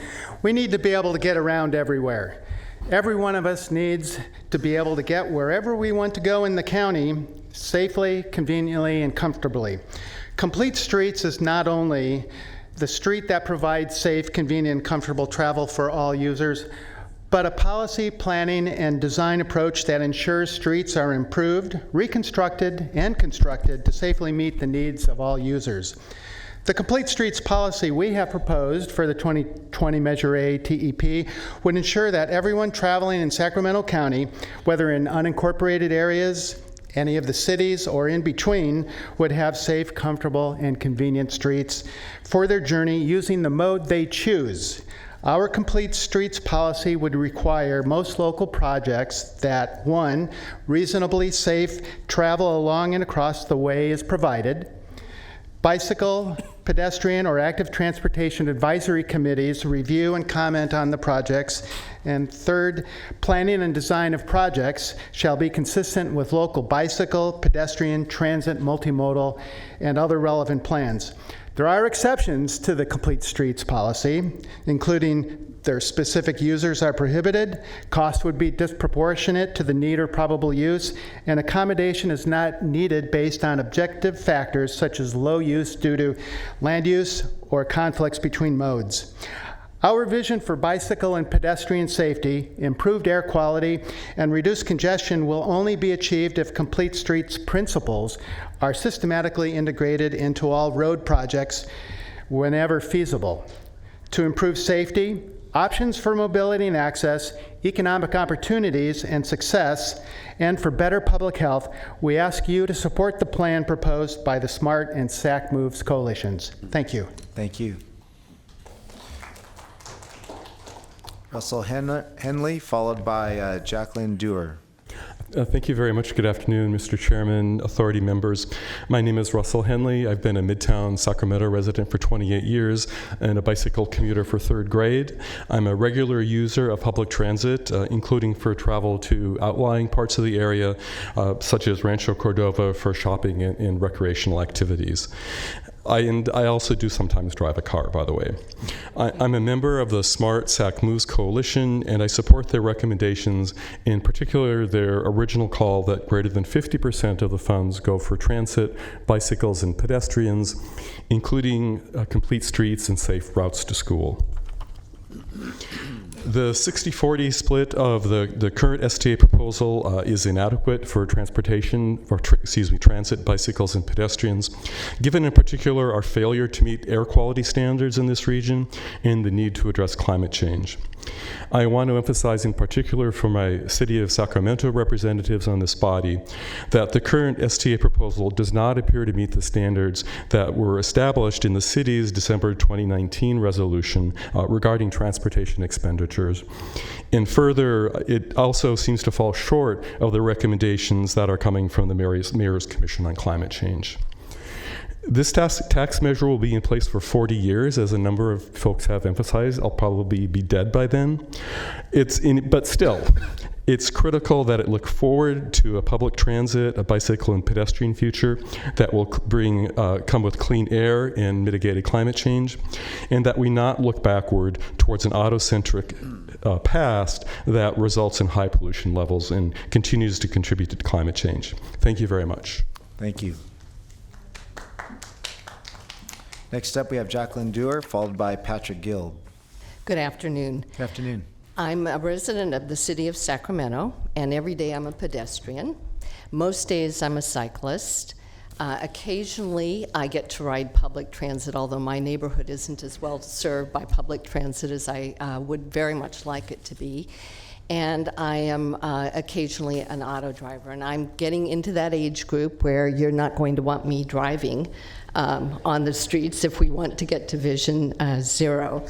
We need to be able to get around everywhere. Every one of us needs to be able to get wherever we want to go in the county safely, conveniently, and comfortably. Complete Streets is not only the street that provides safe, convenient, and comfortable travel for all users, but a policy, planning, and design approach that ensures streets are improved, reconstructed, and constructed to safely meet the needs of all users. The Complete Streets policy we have proposed for the 2020 Measure A TEP would ensure that everyone traveling in Sacramento County, whether in unincorporated areas, any of the cities, or in between, would have safe, comfortable, and convenient streets for their journey using the mode they choose. Our Complete Streets policy would require most local projects that, 1, reasonably safe travel along and across the way is provided. Bicycle, pedestrian, or active transportation advisory committees review and comment on the projects. And 3rd, planning and design of projects shall be consistent with local bicycle, pedestrian, transit, multimodal, and other relevant plans. There are exceptions to the Complete Streets policy, including their specific users are prohibited, cost would be disproportionate to the need or probable use, and accommodation is not needed based on objective factors such as low use due to land use or conflicts between modes. Our vision for bicycle and pedestrian safety, improved air quality, and reduced congestion will only be achieved if Complete Streets principles are systematically integrated into all road projects whenever feasible. To improve safety, options for mobility and access, economic opportunities and success, and for better public health, we ask you to support the plan proposed by the SMART and SAC Moves coalitions. Thank you. Thank you. Russell Henley, followed by Jacqueline Dewar. Thank you very much. Good afternoon, Mr. Chairman, authority members. My name is Russell Henley. I've been a Midtown Sacramento resident for 28 years and a bicycle commuter for 3rd grade. I'm a regular user of public transit, including for travel to outlying parts of the area, such as Rancho Cordova for shopping and recreational activities. I also do sometimes drive a car, by the way. I'm a member of the SMART SAC Moves Coalition, and I support their recommendations, in particular their original call that greater than 50% of the funds go for transit, bicycles, and pedestrians, including complete streets and safe routes to school. The 60-40 split of the current STA proposal is inadequate for transportation, or transit, bicycles, and pedestrians, given in particular our failure to meet air quality standards in this region and the need to address climate change. I want to emphasize in particular for my City of Sacramento representatives on this body that the current STA proposal does not appear to meet the standards that were established in the city's December 2019 resolution regarding transportation expenditures. And further, it also seems to fall short of the recommendations that are coming from the Mayor's Commission on Climate Change. This tax measure will be in place for 40 years, as a number of folks have emphasized. I'll probably be dead by then. But still, it's critical that it look forward to a public transit, a bicycle and pedestrian future that will come with clean air and mitigated climate change, and that we not look backward towards an auto-centric past that results in high pollution levels and continues to contribute to climate change. Thank you very much. Thank you. Next up, we have Jacqueline Dewar, followed by Patrick Gill. Good afternoon. Good afternoon. I'm a resident of the city of Sacramento, and every day I'm a pedestrian. Most days I'm a cyclist. Occasionally, I get to ride public transit, although my neighborhood isn't as well served by public transit as I would very much like it to be. And I am occasionally an auto driver, and I'm getting into that age group where you're not going to want me driving on the streets if we want to get to Vision Zero.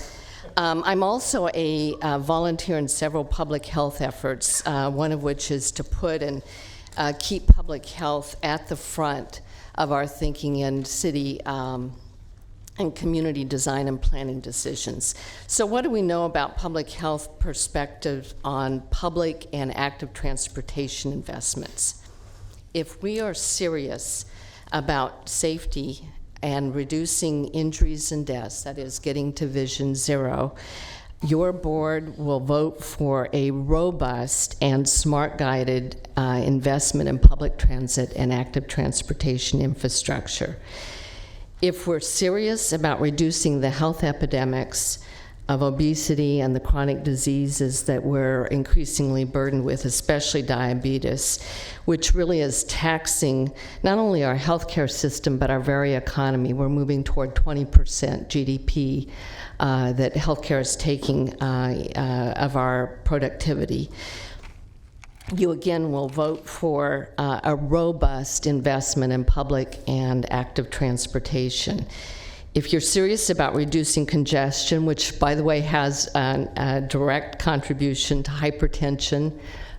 I'm also a volunteer in several public health efforts, one of which is to put and keep public health at the front of our thinking in city and community design and planning decisions. So what do we know about public health perspectives on public and active transportation investments? If we are serious about safety and reducing injuries and deaths, that is getting to Vision Zero, your board will vote for a robust and smart guided investment in public transit and active transportation infrastructure. If we're serious about reducing the health epidemics of obesity and the chronic diseases that we're increasingly burdened with, especially diabetes, which really is taxing not only our healthcare system, but our very economy. We're moving toward 20% GDP that healthcare is taking of our productivity. You again will vote for a robust investment in public and active transportation. If you're serious about reducing congestion, which by the way has a direct contribution to hypertension,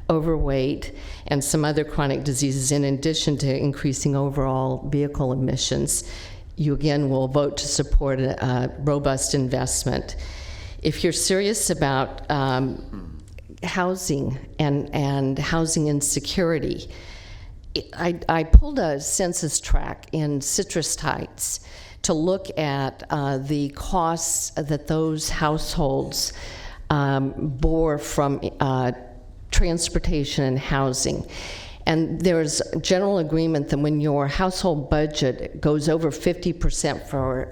overweight, and some other chronic diseases in addition to increasing overall vehicle emissions, you again will vote to support a robust investment. If you're serious about housing and housing insecurity, I pulled a census tract in Citrus Heights to look at the costs that those households bore from transportation and housing. And there's general agreement that when your household budget goes over 50% for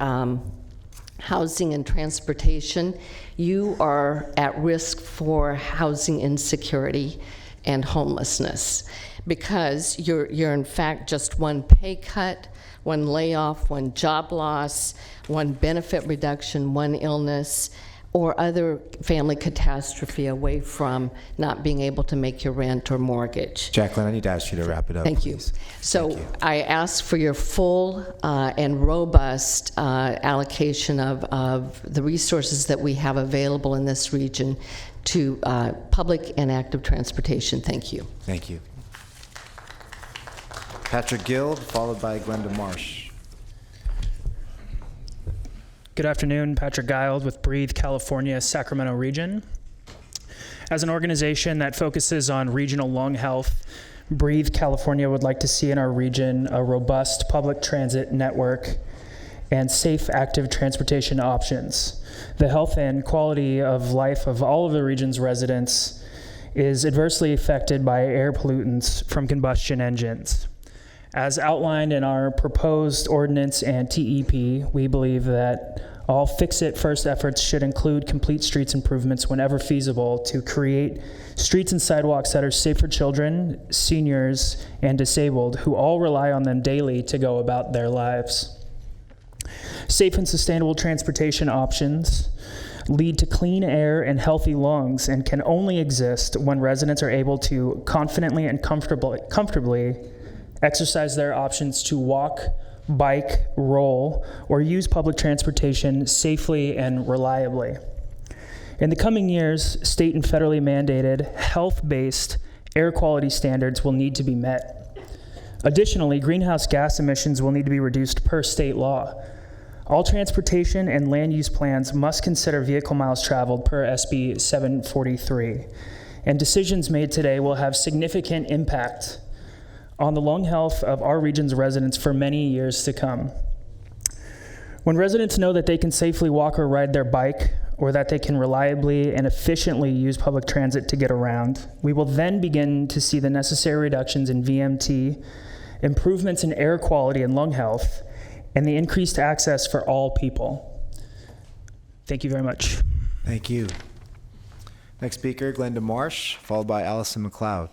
housing and transportation, you are at risk for housing insecurity and homelessness, because you're in fact just one pay cut, one layoff, one job loss, one benefit reduction, one illness, or other family catastrophe away from not being able to make your rent or mortgage. Jacqueline, I need to ask you to wrap it up. Thank please. you. So I ask for your full and robust allocation of the resources that we have available in this region to public and active transportation. Thank you. Thank you. Patrick Guild, followed by Glenda Marsh. Good afternoon, Patrick Guild with Breathe California, Sacramento region. As an organization that focuses on regional lung health, Breathe California would like to see in our region a robust public transit network and safe, active transportation options. The health and quality of life of all of the region's residents is adversely affected by air pollutants from combustion engines. As outlined in our proposed ordinance and TEP, we believe that all fix-it first efforts should include complete streets improvements whenever feasible to create streets and sidewalks that are safe for children, seniors, and disabled who all rely on them daily to go about their lives. Safe and sustainable transportation options lead to clean air and healthy lungs and can only exist when residents are able to confidently and comfortably exercise their options to walk, bike, roll, or use public transportation safely and reliably. In the coming years, state and federally mandated health-based air quality standards will need to be met. Additionally, greenhouse gas emissions will need to be reduced per state law. All transportation and land use plans must consider vehicle miles traveled per SB 743, and decisions made today will have significant impact on the lung health of our region's residents for many years to come. When residents know that they can safely walk or ride their bike, or that they can reliably and efficiently use public transit to get around, we will then begin to see the necessary reductions in VMT, improvements in air quality and lung health, and the increased access for all people. Thank you very much. Thank you. Next speaker, Glenda Marsh, followed by Allison McLeod.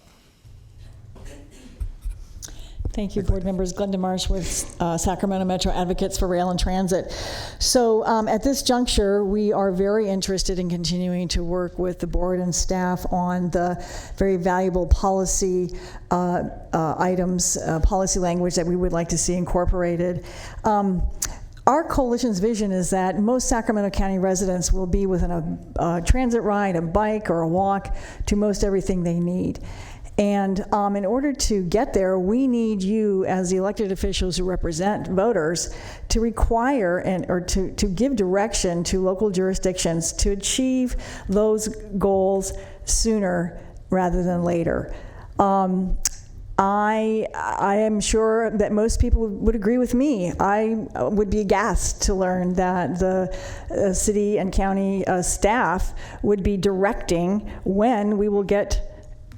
Thank you, board members. Glenda Marsh with Sacramento Metro Advocates for Rail and Transit. So at this juncture, we are very interested in continuing to work with the board and staff on the very valuable policy items, policy language that we would like to see incorporated. Our coalition's vision is that most Sacramento County residents will be within a transit ride, a bike, or a walk to most everything they need. And in order to get there, we need you as the elected officials who represent voters to require or to give direction to local jurisdictions to achieve those goals sooner rather than later. I am sure that most people would agree with me. I would be aghast to learn that the city and county staff would be directing when we will get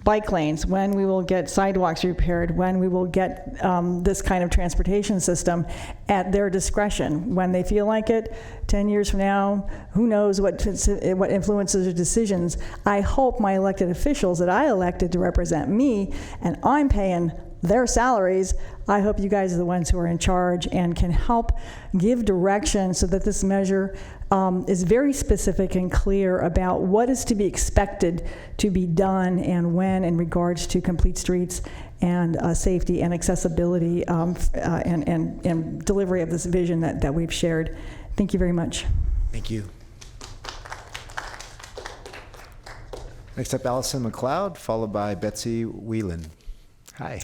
bike lanes, when we will get sidewalks repaired, when we will get this kind of transportation system at their discretion. When they feel like it, 10 years from now, who knows what influences their decisions. I hope my elected officials that I elected to represent me, and I'm paying their salaries, I hope you guys are the ones who are in charge and can help give direction so that this measure is very specific and clear about what is to be expected to be done and when in regards to complete streets and safety and accessibility and delivery of this vision that we've shared. Thank you very much. Thank you. Next up, Allison McLeod, followed by Betsy Whelan. Hi.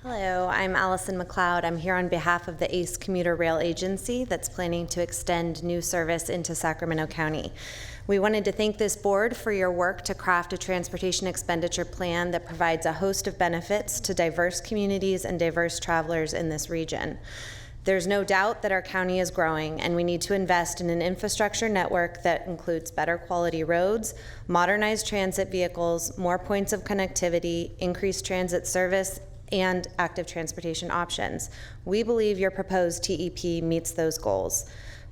Hello, I'm Allison McLeod. I'm here on behalf of the ACE Commuter Rail Agency that's planning to extend new service into Sacramento County. We wanted to thank this board for your work to craft a transportation expenditure plan that provides a host of benefits to diverse communities and diverse travelers in this region. There's no doubt that our county is growing, and we need to invest in an infrastructure network that includes better quality roads, modernized transit vehicles, more points of connectivity, increased transit service, and active transportation options. We believe your proposed TEP meets those goals.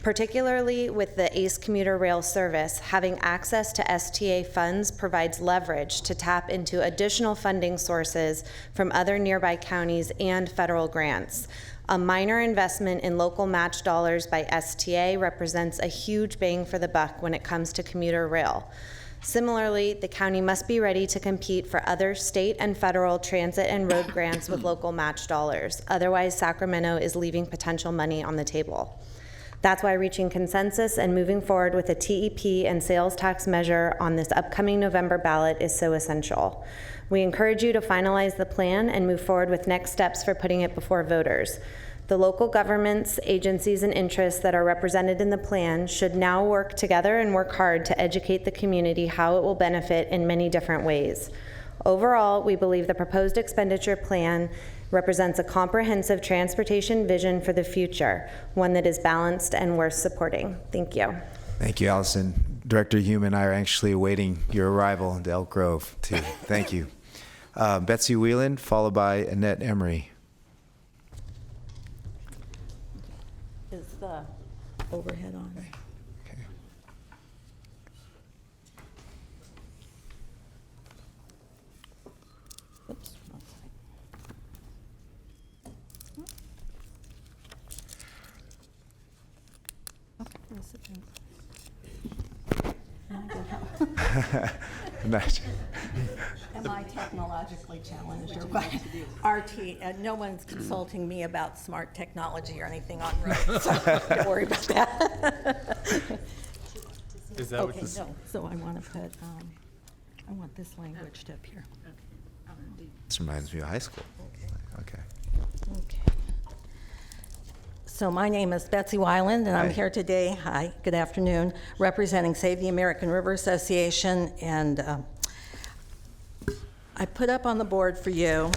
Particularly with the ACE commuter rail service, having access to STA funds provides leverage to tap into additional funding sources from other nearby counties and federal grants. A minor investment in local match dollars by STA represents a huge bang for the buck when it comes to commuter rail. Similarly, the county must be ready to compete for other state and federal transit and road grants with local match dollars. Otherwise, Sacramento is leaving potential money on the table. That's why reaching consensus and moving forward with a TEP and sales tax measure on this upcoming November ballot is so essential. We encourage you to finalize the plan and move forward with next steps for putting it before voters. The local governments, agencies, and interests that are represented in the plan should now work together and work hard to educate the community how it will benefit in many different ways. Overall, we believe the proposed expenditure plan represents a comprehensive transportation vision for the future, one that is balanced and worth supporting. Thank you. Thank you, Allison. Director Hume and I are anxiously awaiting your arrival into Elk Grove, too. Thank you. Betsy Whelan, followed by Annette Emery. Is the overhead on? Okay. Oops, wrong side. Okay, we'll sit down. Nice. Am I technologically challenged or by RT? No one's consulting me about smart technology or anything on roads, so don't worry about that. Is that okay, no. So I want to put, I want this language to appear. This reminds me of high school. Okay. Okay. So my name is Betsy Weiland, and I'm here today, hi, good afternoon, representing Save the American River Association, and I put up on the board for you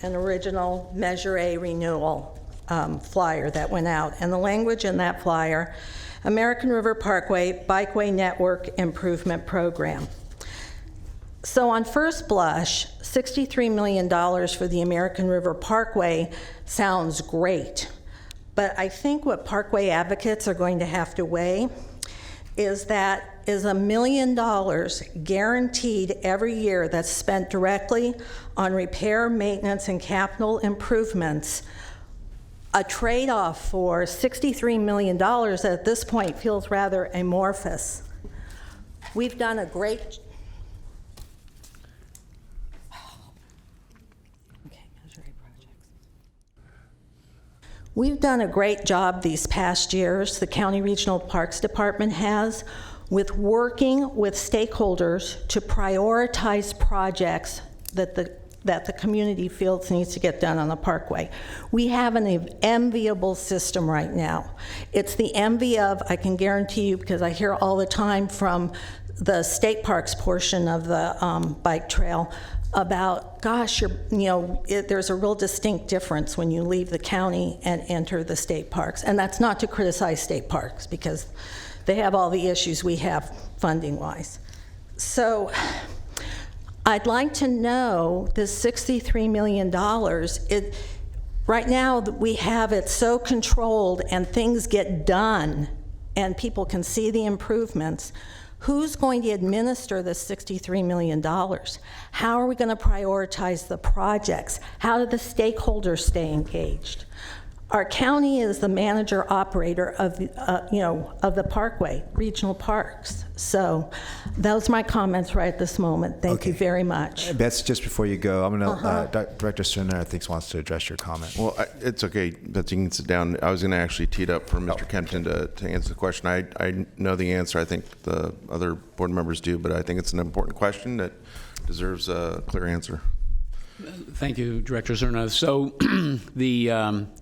an original Measure A renewal flyer that went out, and the language in that flyer, American River Parkway Bikeway Network Improvement Program. So on first blush, $63 million for the American River Parkway sounds great. But I think what Parkway advocates are going to have to weigh is $1 million guaranteed every year that's spent directly on repair, maintenance, and capital improvements. A trade-off for $63 million that at this point feels rather amorphous. We've done a great We've done a great job these past years, the County Regional Parks Department has, with working with stakeholders to prioritize projects that the community feels needs to get done on the parkway. We have an enviable system right now. It's the envy of, I can guarantee you, because I hear all the time from the state parks portion of the bike trail, about, gosh, there's a real distinct difference when you leave the county and enter the state parks. And that's not to criticize state parks, because they have all the issues we have funding-wise. So I'd like to know this $63 million, right now we have it so controlled and things get done and people can see the improvements. Who's going to administer the $63 million? How are we going to prioritize the projects? How do the stakeholders stay engaged? Our county is the manager operator of the parkway, regional parks. So those are my comments right at this moment. Thank you very much. Betsy, just before you go, I'm going to, Director Sterner, I think, wants to address your comment. Well, it's okay, Betsy, you can sit down. I was going to actually tee it up for Mr. Kempton to answer the question. I know the answer. I think the other board members do, but I think it's an important question that deserves a clear answer. Thank you, Director Zerna. So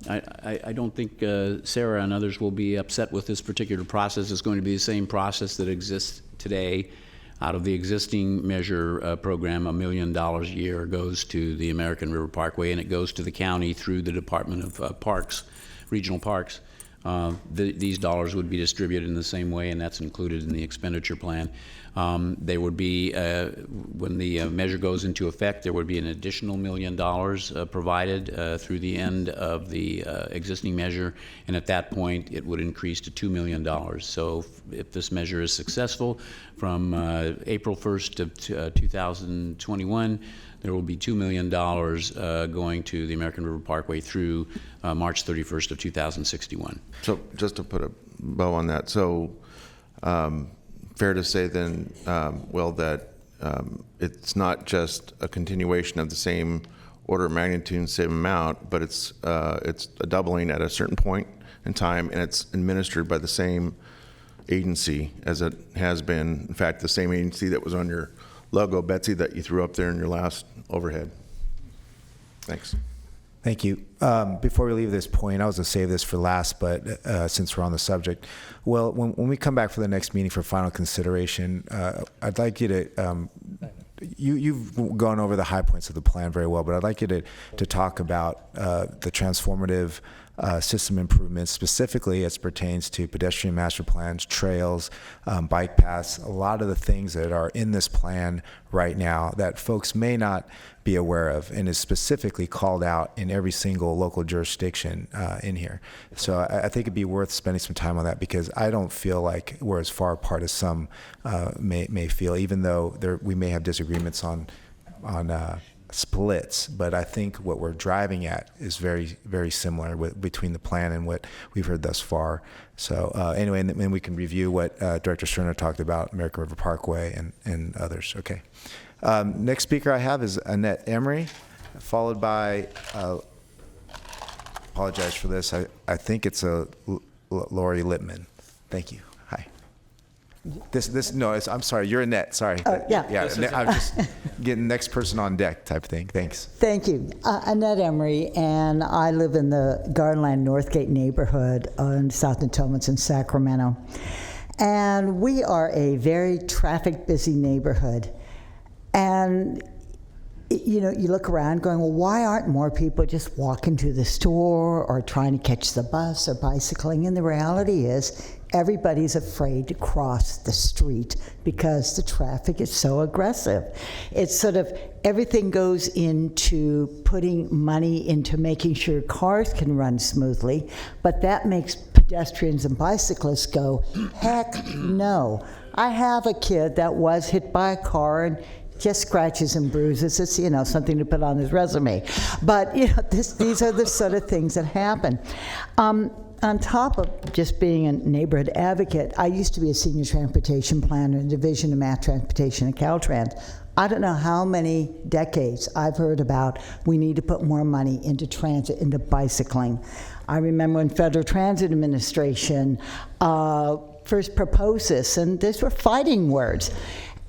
I don't think Sarah and others will be upset with this particular process. It's going to be the same process that exists today. Out of the existing measure program, $1 million a year goes to the American River Parkway, and it goes to the county through the Department of Parks, Regional Parks. These dollars would be distributed in the same way, and that's included in the expenditure plan. They would be, when the measure goes into effect, there would be an additional $1 million provided through the end of the existing measure, and at that point it would increase to $2 million. So if this measure is successful, from April 1st of 2021, there will be $2 million going to the American River Parkway through March 31st of 2061. So just to put a bow on that, so fair to say then, Will, that it's not just a continuation of the same order of magnitude, same amount, but it's a doubling at a certain point in time, and it's administered by the same agency as it has been. In fact, the same agency that was on your logo, Betsy, that you threw up there in your last overhead. Thanks. Thank you. Before we leave this point, I was going to save this for last, but since we're on the subject, well, when we come back for the next meeting for final consideration, I'd like you to, you've gone over the high points of the plan very well, but I'd like you to talk about the transformative system improvements, specifically as pertains to pedestrian master plans, trails, bike paths, a lot of the things that are in this plan right now that folks may not be aware of, and is specifically called out in every single local jurisdiction in here. So I think it'd be worth spending some time on that, because I don't feel like we're as far apart as some may feel, even though we may have disagreements on splits, but I think what we're driving at is very, very similar between the plan and what we've heard thus far. So anyway, and then we can review what Director Sterner talked about, American River Parkway and others. Okay. Next speaker I have is Annette Emery, followed by, apologize for this, I think it's Lori Littman. Thank you. Hi. I'm sorry, you're Annette, sorry. Yeah. I'm just getting next person on deck type of thing. Thanks. Thank you. Annette Emery, and I live in the Garland Northgate neighborhood in South Natomas in Sacramento. And we are a very traffic busy neighborhood. And you look around going, well, why aren't more people just walking to the store or trying to catch the bus or bicycling? And the reality is everybody's afraid to cross the street because the traffic is so aggressive. It's sort of everything goes into putting money into making sure cars can run smoothly, but that makes pedestrians and bicyclists go, heck no. I have a kid that was hit by a car and just scratches and bruises. It's, you know, something to put on his resume. But, you know, these are the sort of things that happen. On top of just being a neighborhood advocate, I used to be a senior transportation planner in the Division of Mass Transportation at Caltrans. I don't know how many decades I've heard about we need to put more money into transit, into bicycling. I remember when Federal Transit Administration first proposed this, and these were fighting words.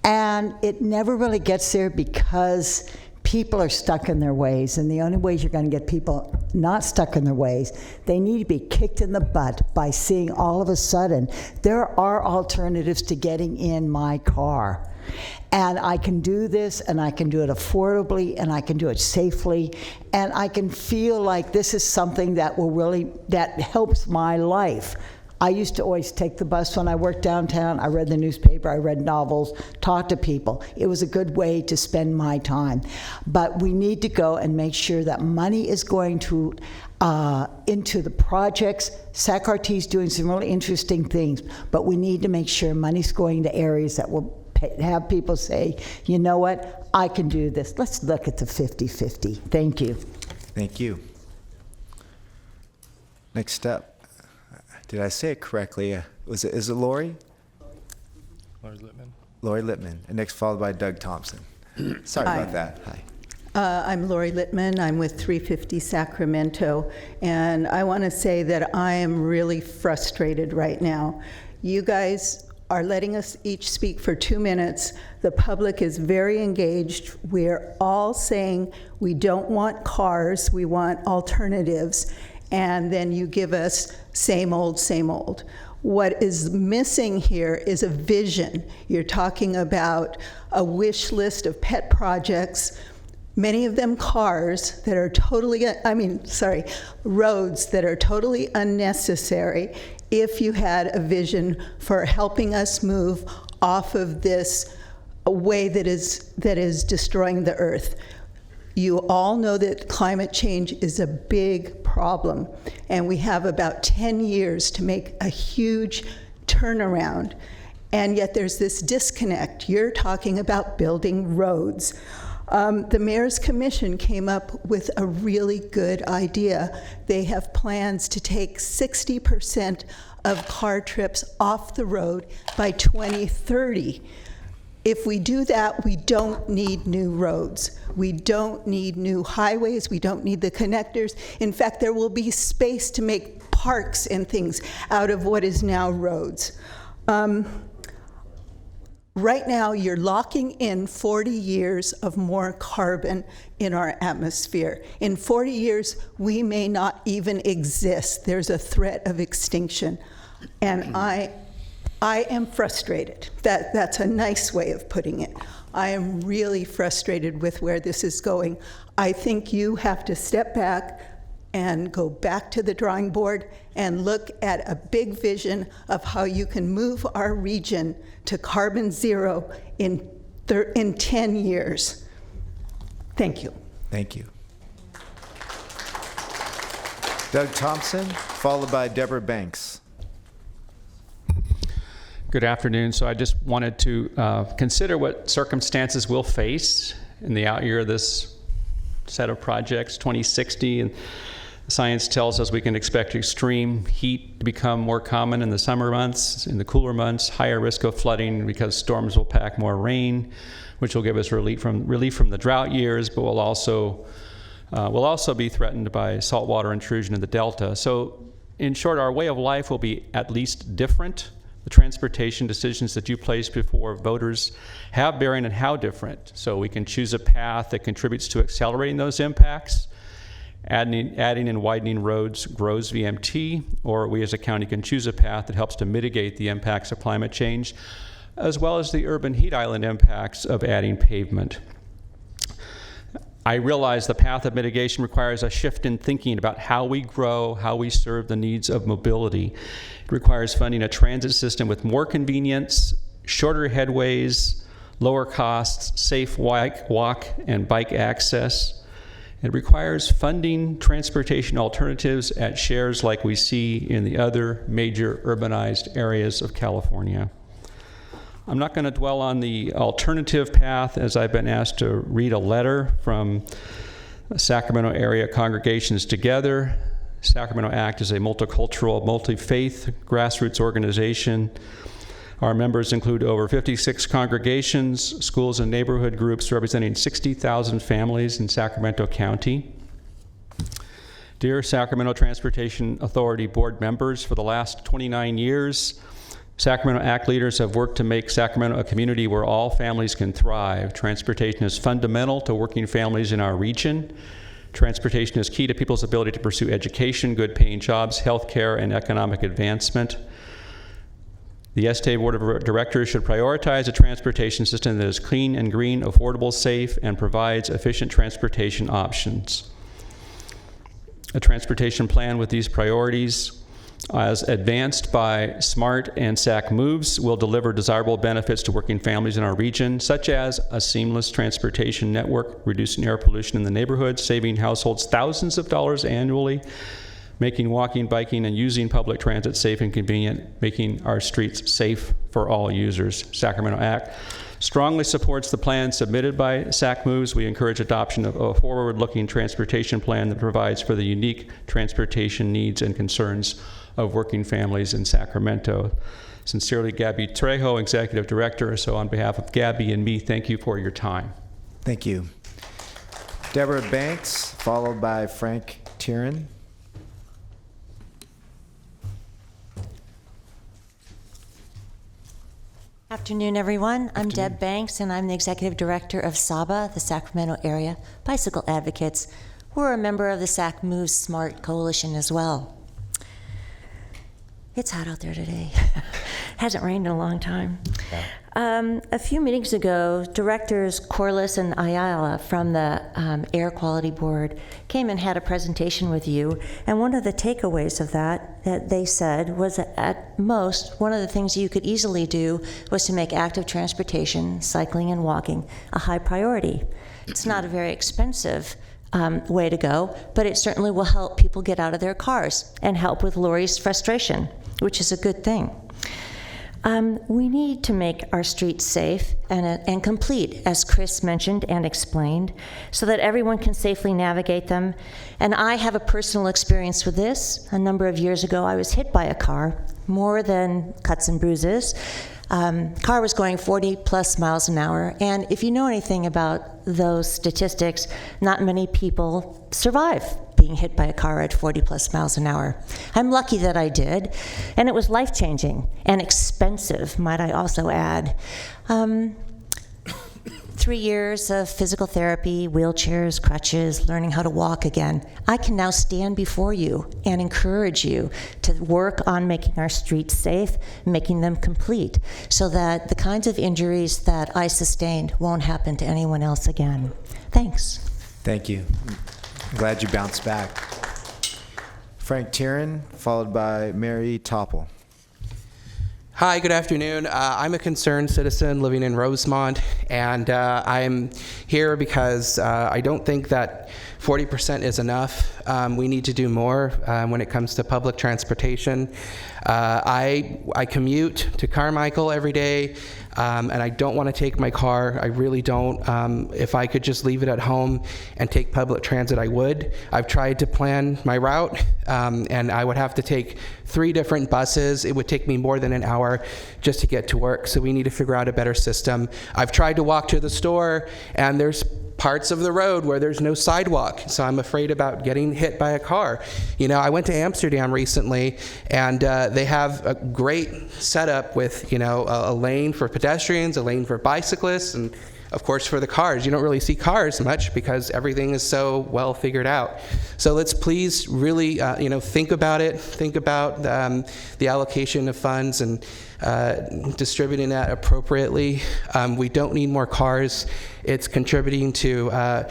And it never really gets there because people are stuck in their ways, and the only ways you're going to get people not stuck in their ways, they need to be kicked in the butt by seeing all of a sudden there are alternatives to getting in my car. And I can do this, and I can do it affordably, and I can do it safely, and I can feel like this is something that will really, that helps my life. I used to always take the bus when I worked downtown. I read the newspaper, I read novels, talked to people. It was a good way to spend my time. But we need to go and make sure that money is going to into the projects. SACRT is doing some really interesting things, but we need to make sure money's going to areas that will have people say, you know what, I can do this. Let's look at the 50-50. Thank you. Thank you. Next up. Did I say it correctly? Is it Lori? Lori Littman. Lori Littman. And next followed by Doug Thompson. Sorry about that. Hi. I'm Lori Littman. I'm with 350 Sacramento. And I want to say that I am really frustrated right now. You guys are letting us each speak for 2 minutes. The public is very engaged. We're all saying we don't want cars, we want alternatives. And then you give us same old, same old. What is missing here is a vision. You're talking about a wish list of pet projects, many of them cars that are roads that are totally unnecessary if you had a vision for helping us move off of this way that is destroying the earth. You all know that climate change is a big problem, and we have about 10 years to make a huge turnaround, and yet there's this disconnect. You're talking about building roads. The Mayor's Commission came up with a really good idea. They have plans to take 60% of car trips off the road by 2030. If we do that, we don't need new roads. We don't need new highways. We don't need the connectors. In fact, there will be space to make parks and things out of what is now roads. Right now, you're locking in 40 years of more carbon in our atmosphere. In 40 years, we may not even exist. There's a threat of extinction. And I am frustrated. That's a nice way of putting it. I am really frustrated with where this is going. I think you have to step back and go back to the drawing board and look at a big vision of how you can move our region to carbon zero in 10 years. Thank you. Thank you. Doug Thompson, followed by Deborah Banks. Good afternoon. So I just wanted to consider what circumstances we'll face in the out year of this set of projects, 2060. And science tells us we can expect extreme heat to become more common in the summer months. In the cooler months, higher risk of flooding because storms will pack more rain, which will give us relief from the drought years, but will also be threatened by saltwater intrusion in the delta. So in short, our way of life will be at least different. The transportation decisions that you place before voters have bearing on how different. So we can choose a path that contributes to accelerating those impacts. Adding and widening roads grows VMT, or we as a county can choose a path that helps to mitigate the impacts of climate change, as well as the urban heat island impacts of adding pavement. I realize the path of mitigation requires a shift in thinking about how we grow, how we serve the needs of mobility. It requires funding a transit system with more convenience, shorter headways, lower costs, safe walk and bike access. It requires funding transportation alternatives at shares like we see in the other major urbanized areas of California. I'm not going to dwell on the alternative path, as I've been asked to read a letter from Sacramento Area Congregations Together. Sacramento ACT is a multicultural, multi-faith grassroots organization. Our members include over 56 congregations, schools, and neighborhood groups representing 60,000 families in Sacramento County. Dear Sacramento Transportation Authority board members, for the last 29 years, Sacramento ACT leaders have worked to make Sacramento a community where all families can thrive. Transportation is fundamental to working families in our region. Transportation is key to people's ability to pursue education, good-paying jobs, health care, and economic advancement. The STA Board of Directors should prioritize a transportation system that is clean and green, affordable, safe, and provides efficient transportation options. A transportation plan with these priorities, as advanced by SMART and SAC Moves, will deliver desirable benefits to working families in our region, such as a seamless transportation network, reducing air pollution in the neighborhood, saving households thousands of dollars annually, making walking, biking, and using public transit safe and convenient, making our streets safe for all users. Sacramento ACT strongly supports the plan submitted by SAC Moves. We encourage adoption of a forward-looking transportation plan that provides for the unique transportation needs and concerns of working families in Sacramento. Sincerely, Gabby Trejo, Executive Director. So on behalf of Gabby and me, thank you for your time. Thank you. Deborah Banks, followed by Frank Tieran. Afternoon, everyone. I'm Deb Banks, and I'm the Executive Director of SABA, the Sacramento Area Bicycle Advocates. We're a member of the SAC Moves SMART Coalition as well. It's hot out there today. Hasn't rained in a long time. A few meetings ago, Directors Corliss and Ayala from the Air Quality Board came and had a presentation with you, and one of the takeaways of that they said was that at most, one of the things you could easily do was to make active transportation, cycling and walking, a high priority. It's not a very expensive way to go, but it certainly will help people get out of their cars and help with Lori's frustration, which is a good thing. We need to make our streets safe and complete, as Chris mentioned and explained, so that everyone can safely navigate them. And I have a personal experience with this. A number of years ago, I was hit by a car, more than cuts and bruises. Car was going 40 plus miles an hour, and if you know anything about those statistics, not many people survive being hit by a car at 40 plus miles an hour. I'm lucky that I did, and it was life-changing and expensive, might I also add. 3 years of physical therapy, wheelchairs, crutches, learning how to walk again. I can now stand before you and encourage you to work on making our streets safe, making them complete, so that the kinds of injuries that I sustained won't happen to anyone else again. Thanks. Thank you. I'm glad you bounced back. Frank Tieran, followed by Mary Topple. Hi, good afternoon. I'm a concerned citizen living in Rosemont, and I'm here because I don't think that 40% is enough. We need to do more when it comes to public transportation. I commute to Carmichael every day, and I don't want to take my car. I really don't. If I could just leave it at home and take public transit, I would. I've tried to plan my route, and I would have to take 3 different buses. It would take me more than an hour just to get to work, so we need to figure out a better system. I've tried to walk to the store, and there's parts of the road where there's no sidewalk, so I'm afraid about getting hit by a car. You know, I went to Amsterdam recently, and they have a great setup with, you know, a lane for pedestrians, a lane for bicyclists, and of course for the cars. You don't really see cars much because everything is so well figured out. So let's please really, think about it. Think about the allocation of funds, and distributing that appropriately. We don't need more cars. It's contributing to,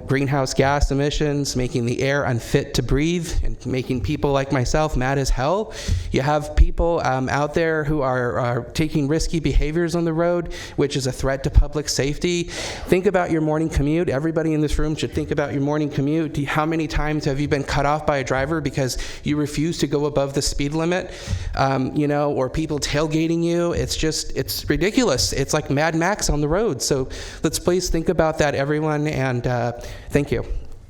greenhouse gas emissions, making the air unfit to breathe, and making people like myself mad as hell. You have people out there who are taking risky behaviors on the road, which is a threat to public safety. Think about your morning commute. Everybody in this room should think about your morning commute. How many times have you been cut off by a driver because you refuse to go above the speed limit? Or people tailgating you. It's ridiculous. It's like Mad Max on the road. So let's please think about that, everyone, and thank you.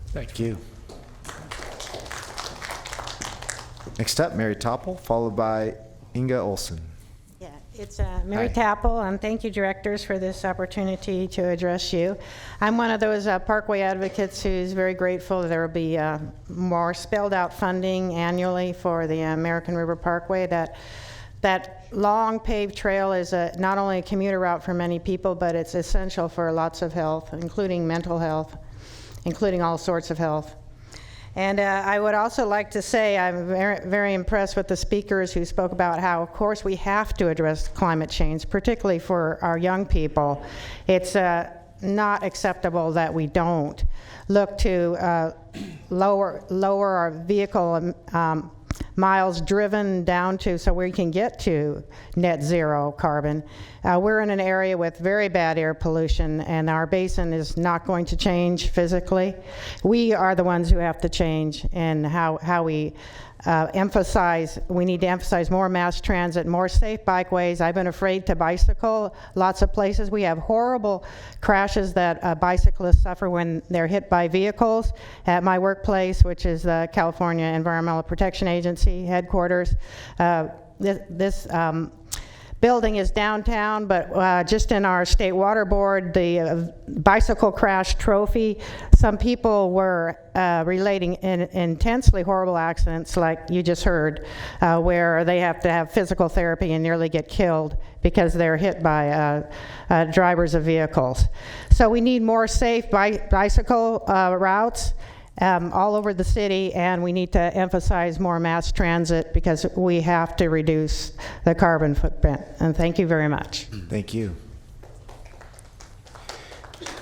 Thank you. Next up, Mary Topple, followed by Inga Olson. Yeah, it's Mary Tapple, and thank you, directors, for this opportunity to address you. I'm one of those Parkway advocates who's very grateful that there will be more spelled out funding annually for the American River Parkway. That long paved trail is not only a commuter route for many people, but it's essential for lots of health, including mental health, including all sorts of health. And I would also like to say I'm very, very impressed with the speakers who spoke about how, of course, we have to address climate change, particularly for our young people. It's not acceptable that we don't look to lower our vehicle miles driven down to so we can get to net zero carbon. We're in an area with very bad air pollution, and our basin is not going to change physically. We are the ones who have to change in how we we need to emphasize more mass transit, more safe bikeways. I've been afraid to bicycle lots of places. We have horrible crashes that bicyclists suffer when they're hit by vehicles. At my workplace, which is the California Environmental Protection Agency headquarters, this building is downtown, but just in our state water board, the bicycle crash trophy, some people were relating intensely horrible accidents like you just heard, where they have to have physical therapy and nearly get killed because they're hit by drivers of vehicles. So we need more safe bicycle routes all over the city, and we need to emphasize more mass transit because we have to reduce the carbon footprint. And thank you very much. Thank you.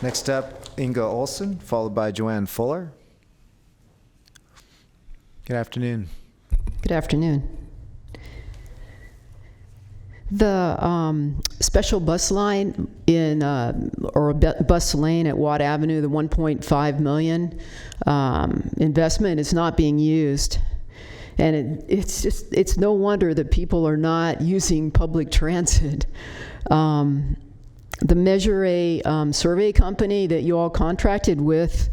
Next up, Inga Olson, followed by Joanne Fuller. Good afternoon. Good afternoon. The special bus line bus lane at Watt Avenue, the $1.5 million investment is not being used. And it's no wonder that people are not using public transit. The Measure A survey company that you all contracted with,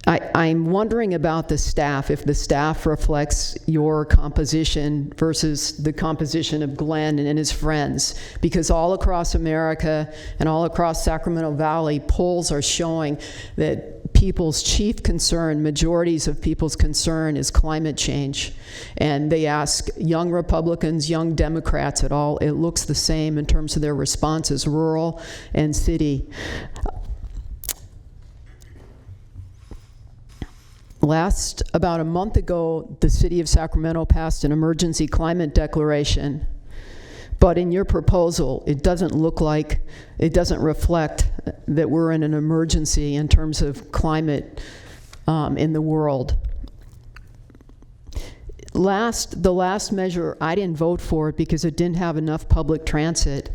I'm wondering about the staff, if the staff reflects your composition versus the composition of Glenn and his friends, because all across America and all across Sacramento Valley, polls are showing that people's chief concern, majorities of people's concern, is climate change. And they ask young Republicans, young Democrats, it looks the same in terms of their responses, rural and city. About a month ago, the city of Sacramento passed an emergency climate declaration, but in your proposal, it doesn't reflect that we're in an emergency in terms of climate in the world. The last measure, I didn't vote for it because it didn't have enough public transit.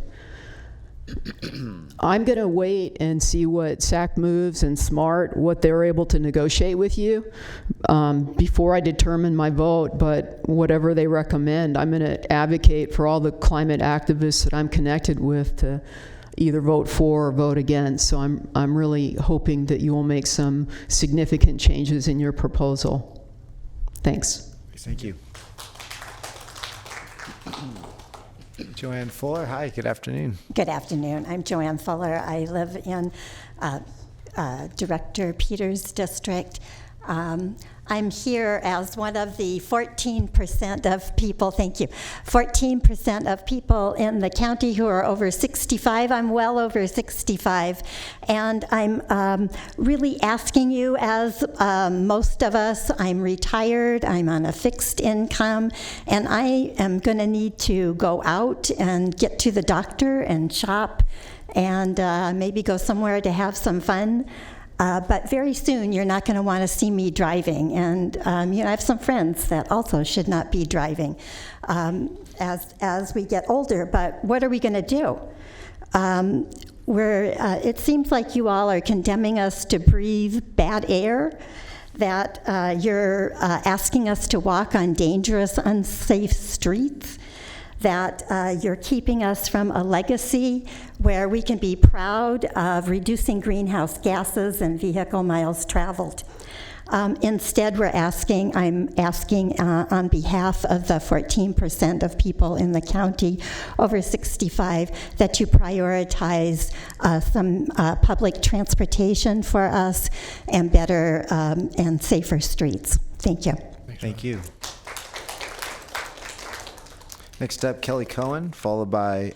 I'm going to wait and see what SAC Moves and SMART, what they're able to negotiate with you before I determine my vote, but whatever they recommend, I'm going to advocate for all the climate activists that I'm connected with to either vote for or vote against. So I'm really hoping that you will make some significant changes in your proposal. Thanks. Thank you. Joanne Fuller, hi, good afternoon. Good afternoon. I'm Joanne Fuller. I live in Director Peters' district. I'm here as one of the 14% of people, thank you, 14% of people in the county who are over 65. I'm well over 65. And I'm really asking you, as most of us, I'm retired, I'm on a fixed income, and I am going to need to go out and get to the doctor and shop and maybe go somewhere to have some fun. But very soon, you're not going to want to see me driving. And I have some friends that also should not be driving as we get older. But what are we going to do? It seems like you all are condemning us to breathe bad air, that you're asking us to walk on dangerous, unsafe streets, that you're keeping us from a legacy where we can be proud of reducing greenhouse gases and vehicle miles traveled. Instead, I'm asking on behalf of the 14% of people in the county over 65 that you prioritize some public transportation for us and better and safer streets. Thank you. Thank you. Next up, Kelly Cohen, followed by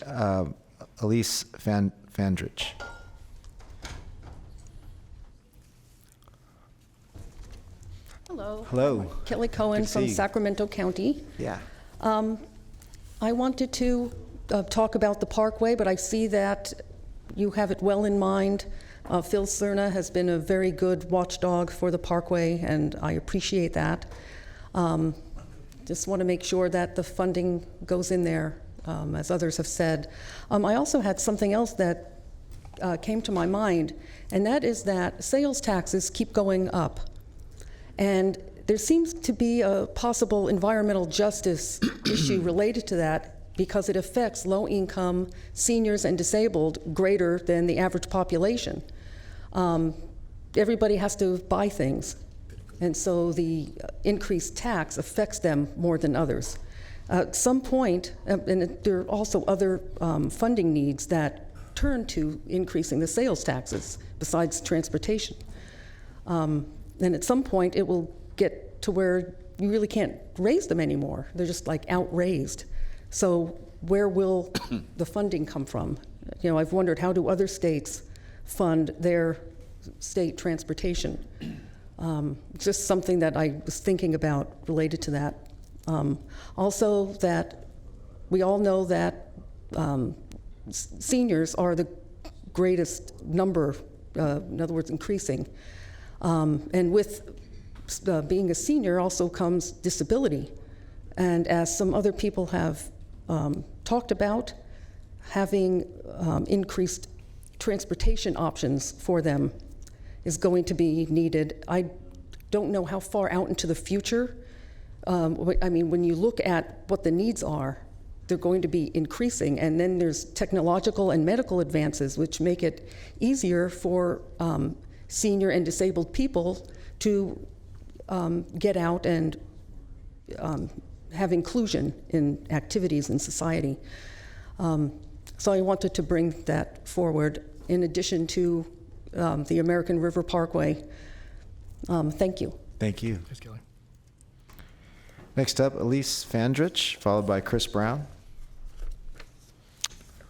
Elise Fandrich. Hello. Hello. Kelly Cohen Good to see from you. Sacramento County. Yeah. I wanted to talk about the Parkway, but I see that you have it well in mind. Phil Cerna has been a very good watchdog for the Parkway, and I appreciate that. Just want to make sure that the funding goes in there, as others have said. I also had something else that came to my mind, and that is that sales taxes keep going up. And there seems to be a possible environmental justice issue related to that because it affects low-income seniors and disabled greater than the average population. Everybody has to buy things, and so the increased tax affects them more than others. At some point, and there are also other funding needs that turn to increasing the sales taxes besides transportation. And at some point, it will get to where you really can't raise them anymore. They're just like outraised. So where will the funding come from? I've wondered, how do other states fund their state transportation? Just something that I was thinking about related to that. Also, that we all know that seniors are the greatest number, in other words, increasing. And with being a senior also comes disability. And as some other people have talked about, having increased transportation options for them is going to be needed. I don't know how far out into the future. I mean, when you look at what the needs are, they're going to be increasing. And then there's technological and medical advances which make it easier for senior and disabled people to get out and have inclusion in activities in society. So I wanted to bring that forward in addition to the American River Parkway. Thank you. Thank you. Thanks, Kelly. Next up, Elise Fandrich, followed by Chris Brown.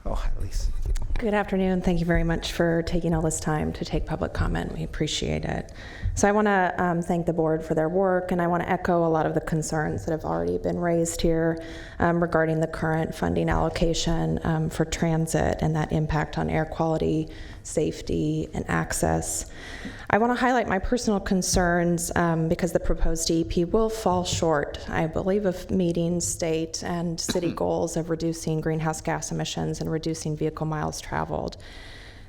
Oh, hi, Elise. Good afternoon. Thank you very much for taking all this time to take public comment. We appreciate it. So I want to thank the board for their work, and I want to echo a lot of the concerns that have already been raised here regarding the current funding allocation for transit and that impact on air quality, safety, and access. I want to highlight my personal concerns because the proposed DEP will fall short, I believe, of meeting state and city goals of reducing greenhouse gas emissions and reducing vehicle miles traveled.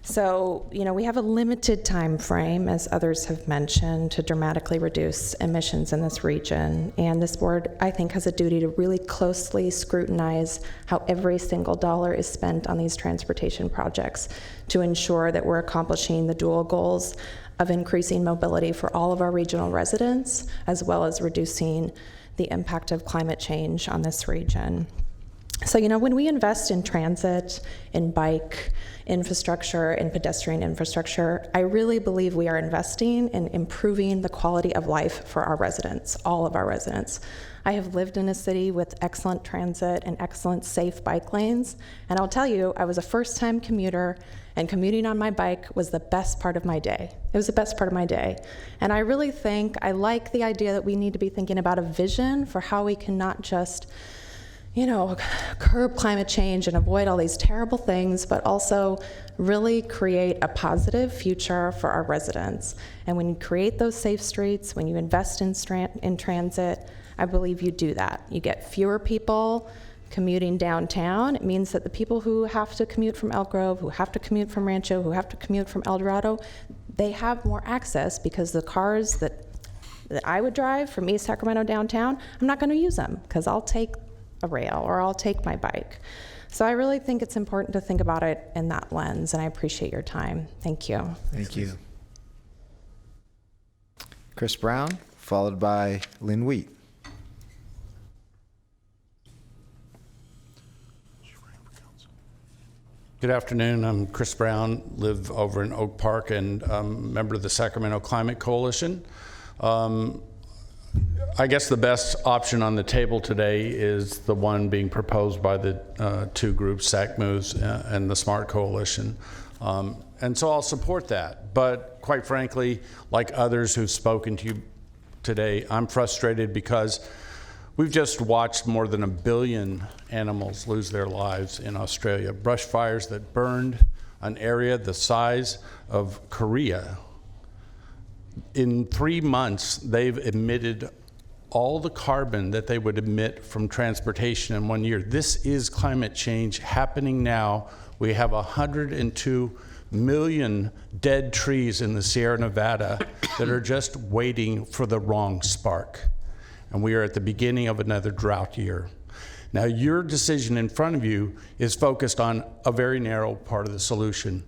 So, we have a limited time frame, as others have mentioned, to dramatically reduce emissions in this region. And this board, I think, has a duty to really closely scrutinize how every single dollar is spent on these transportation projects to ensure that we're accomplishing the dual goals of increasing mobility for all of our regional residents, as well as reducing the impact of climate change on this region. So, when we invest in transit, in bike infrastructure, in pedestrian infrastructure, I really believe we are investing in improving the quality of life for our residents, all of our residents. I have lived in a city with excellent transit and excellent safe bike lanes, and I'll tell you, I was a first-time commuter, and commuting on my bike was the best part of my day. It was the best part of my day. And I really I like the idea that we need to be thinking about a vision for how we can not just curb climate change and avoid all these terrible things, but also really create a positive future for our residents. And when you create those safe streets, when you invest in transit, I believe you do that. You get fewer people commuting downtown. It means that the people who have to commute from Elk Grove, who have to commute from Rancho, who have to commute from El Dorado, they have more access because the cars that I would drive from East Sacramento downtown, I'm not going to use them because I'll take a rail or I'll take my bike. So I really think it's important to think about it in that lens, and I appreciate your time. Thank you. Thank you. Chris Brown, followed by Lynn Wheat. Good afternoon. I'm Chris Brown, live over in Oak Park, and member of the Sacramento Climate Coalition. I guess the best option on the table today is the one being proposed by the two groups, SACMUS and the Smart Coalition. And so I'll support that. But quite frankly, like others who've spoken to you today, I'm frustrated because we've just watched more than 1 billion animals lose their lives in Australia. Brush fires that burned an area the size of Korea. In 3 months, they've emitted all the carbon that they would emit from transportation in 1 year. This is climate change happening now. We have 102 million dead trees in the Sierra Nevada that are just waiting for the wrong spark. And we are at the beginning of another drought year. Now, your decision in front of you is focused on a very narrow part of the solution,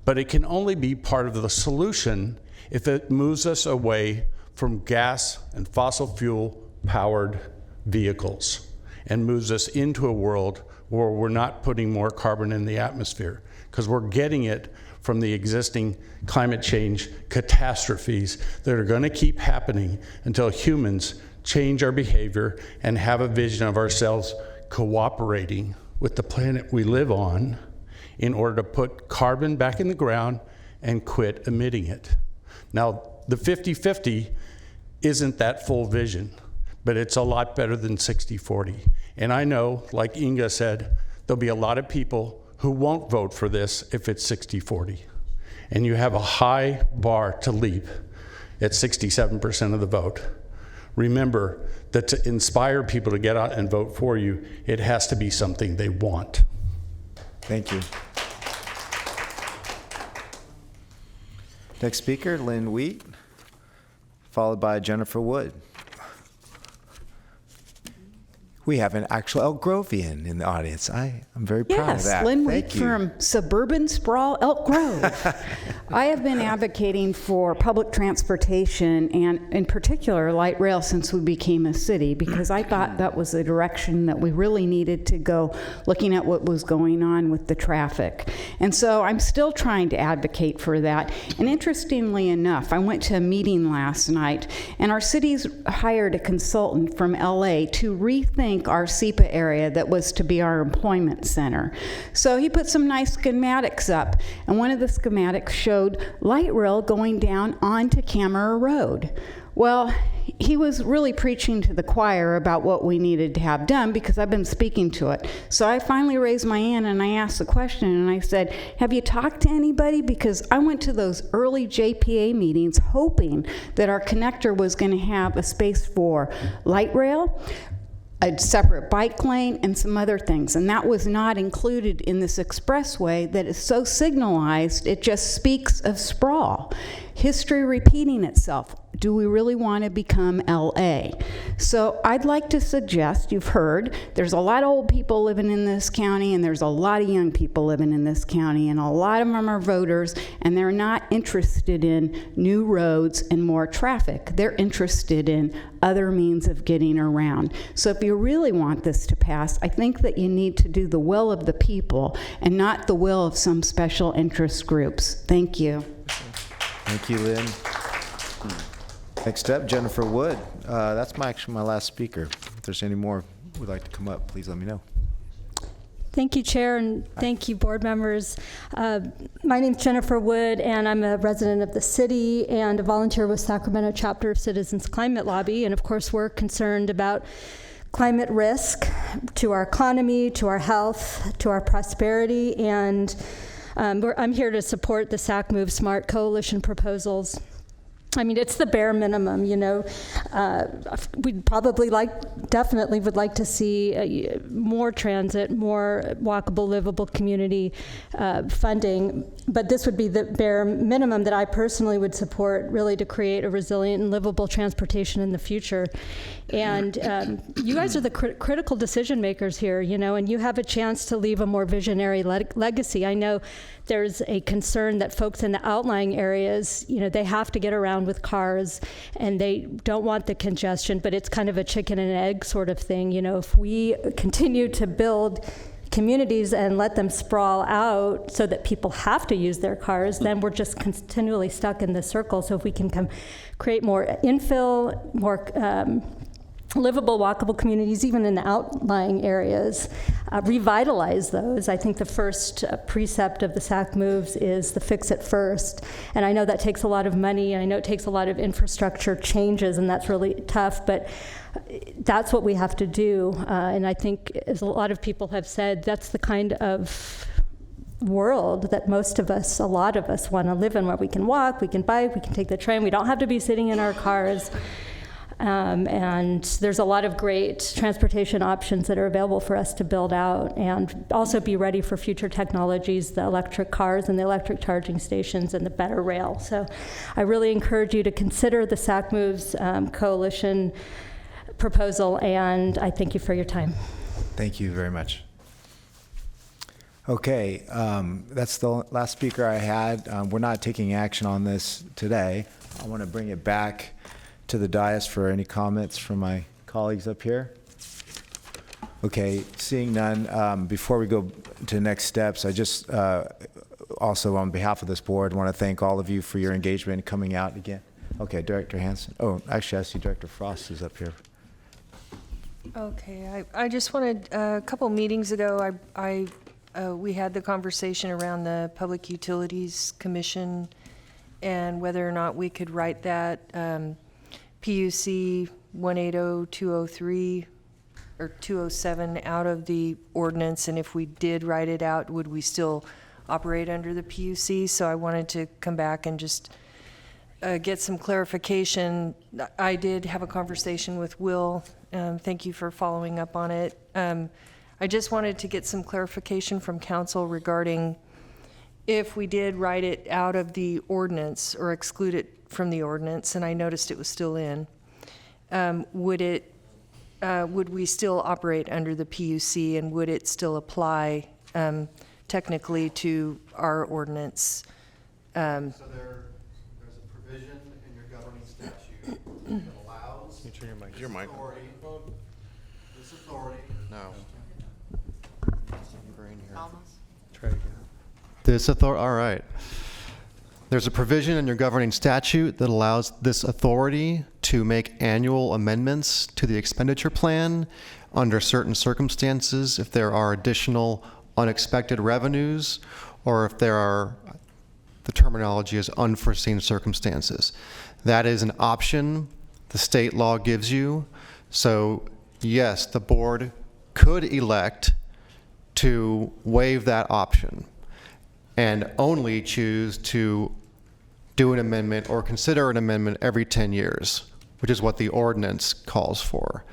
but it can only be part of the solution if it moves us away from gas and fossil fuel powered vehicles and moves us into a world where we're not putting more carbon in the atmosphere, because we're getting it from the existing climate change catastrophes that are going to keep happening until humans change our behavior and have a vision of ourselves cooperating with the planet we live on in order to put carbon back in the ground and quit emitting it. Now, the 50-50 isn't that full vision, but it's a lot better than 60-40. And I know, like Inga said, there'll be a lot of people who won't vote for this if it's 60-40. And you have a high bar to leap at 67% of the vote. Remember that to inspire people to get out and vote for you, it has to be something they want. Thank you. Next speaker, Lynn Wheat, followed by Jennifer Wood. We have an actual Elk Grovian in the audience. I'm very proud of that. Yes, Lynn Wheat Thank you. from suburban sprawl Elk Grove. I have been advocating for public transportation and in particular light rail since we became a city, because I thought that was the direction that we really needed to go, looking at what was going on with the traffic. And so I'm still trying to advocate for that. And interestingly enough, I went to a meeting last night and our city's hired a consultant from LA to rethink our SEPA area that was to be our employment center. So he put some nice schematics up, and one of the schematics showed light rail going down onto Camera Road. Well, he was really preaching to the choir about what we needed to have done, because I've been speaking to it. So I finally raised my hand and I asked the question, and I said, have you talked to anybody? Because I went to those early JPA meetings hoping that our connector was going to have a space for light rail, a separate bike lane, and some other things. And that was not included in this expressway that is so signalized, it just speaks of sprawl. history repeating itself. Do we really want to become LA? So I'd like to suggest, you've heard, there's a lot of old people living in this county, and there's a lot of young people living in this county, and a lot of them are voters, and they're not interested in new roads and more traffic. They're interested in other means of getting around. So if you really want this to pass, I think that you need to do the will of the people and not the will of some special interest groups. Thank you. Thank you, Lynn. Next up, Jennifer Wood. That's actually my last speaker. If there's any more who would like to come up, please let me know. Thank you, Chair, and thank you, board members. My name's Jennifer Wood, and I'm a resident of the city and a volunteer with Sacramento Chapter of Citizens Climate Lobby. And of course, we're concerned about climate risk to our economy, to our health, to our prosperity. And I'm here to support the SACMove Smart Coalition proposals. I mean, it's the bare minimum, you know. We'd probably definitely would like to see more transit, more walkable, livable community funding. But this would be the bare minimum that I personally would support, really, to create a resilient and livable transportation in the future. And you guys are the critical decision makers here, you know, and you have a chance to leave a more visionary legacy. I know there's a concern that folks in the outlying areas, you know, they have to get around with cars and they don't want the congestion, but it's kind of a chicken and egg sort of thing. You know, if we continue to build communities and let them sprawl out so that people have to use their cars, then we're just continually stuck in this circle. So if we can create more infill, more livable, walkable communities, even in the outlying areas, revitalize those. I think the first precept of the SAC moves is the fix it first. And I know that takes a lot of money, and I know it takes a lot of infrastructure changes, and that's really tough, but that's what we have to do. And I think, as a lot of people have said, that's the kind of world that most of us, a lot of us, want to live in, where we can walk, we can bike, we can take the train, we don't have to be sitting in our cars. And there's a lot of great transportation options that are available for us to build out, and also be ready for future technologies, the electric cars and the electric charging stations and the better rail. So I really encourage you to consider the SAC Moves Coalition proposal, and I thank you for your time. Thank you very much. Okay, that's the last speaker I had. We're not taking action on this today. I want to bring it back to the dais for any comments from my colleagues up here. Okay, seeing none, before we go to next steps, I just also, on behalf of this board, want to thank all of you for your engagement and coming out again. Okay, Director Hanson. Oh, actually, I see Director Frost is up here. Okay, I just wanted, a couple meetings ago, we had the conversation around the Public Utilities Commission and whether or not we could write that PUC 180203 or 207 out of the ordinance, and if we did write it out, would we still operate under the PUC? So I wanted to come back and just get some clarification. I did have a conversation with Will. Thank you for following up on it. I just wanted to get some clarification from council regarding if we did write it out of the ordinance or exclude it from the ordinance, and I noticed it was still in, would we still operate under the PUC, and would it still apply technically to our ordinance? So there's a provision in your governing statute that allows your mic. This authority. No. Try again. This authority. All right. There's a provision in your governing statute that allows this authority to make annual amendments to the expenditure plan under certain circumstances, if there are additional unexpected revenues, or if there are, the terminology is unforeseen circumstances. That is an option the state law gives you. So yes, the board could elect to waive that option and only choose to do an amendment or consider an amendment every 10 years, which is what the ordinance calls for.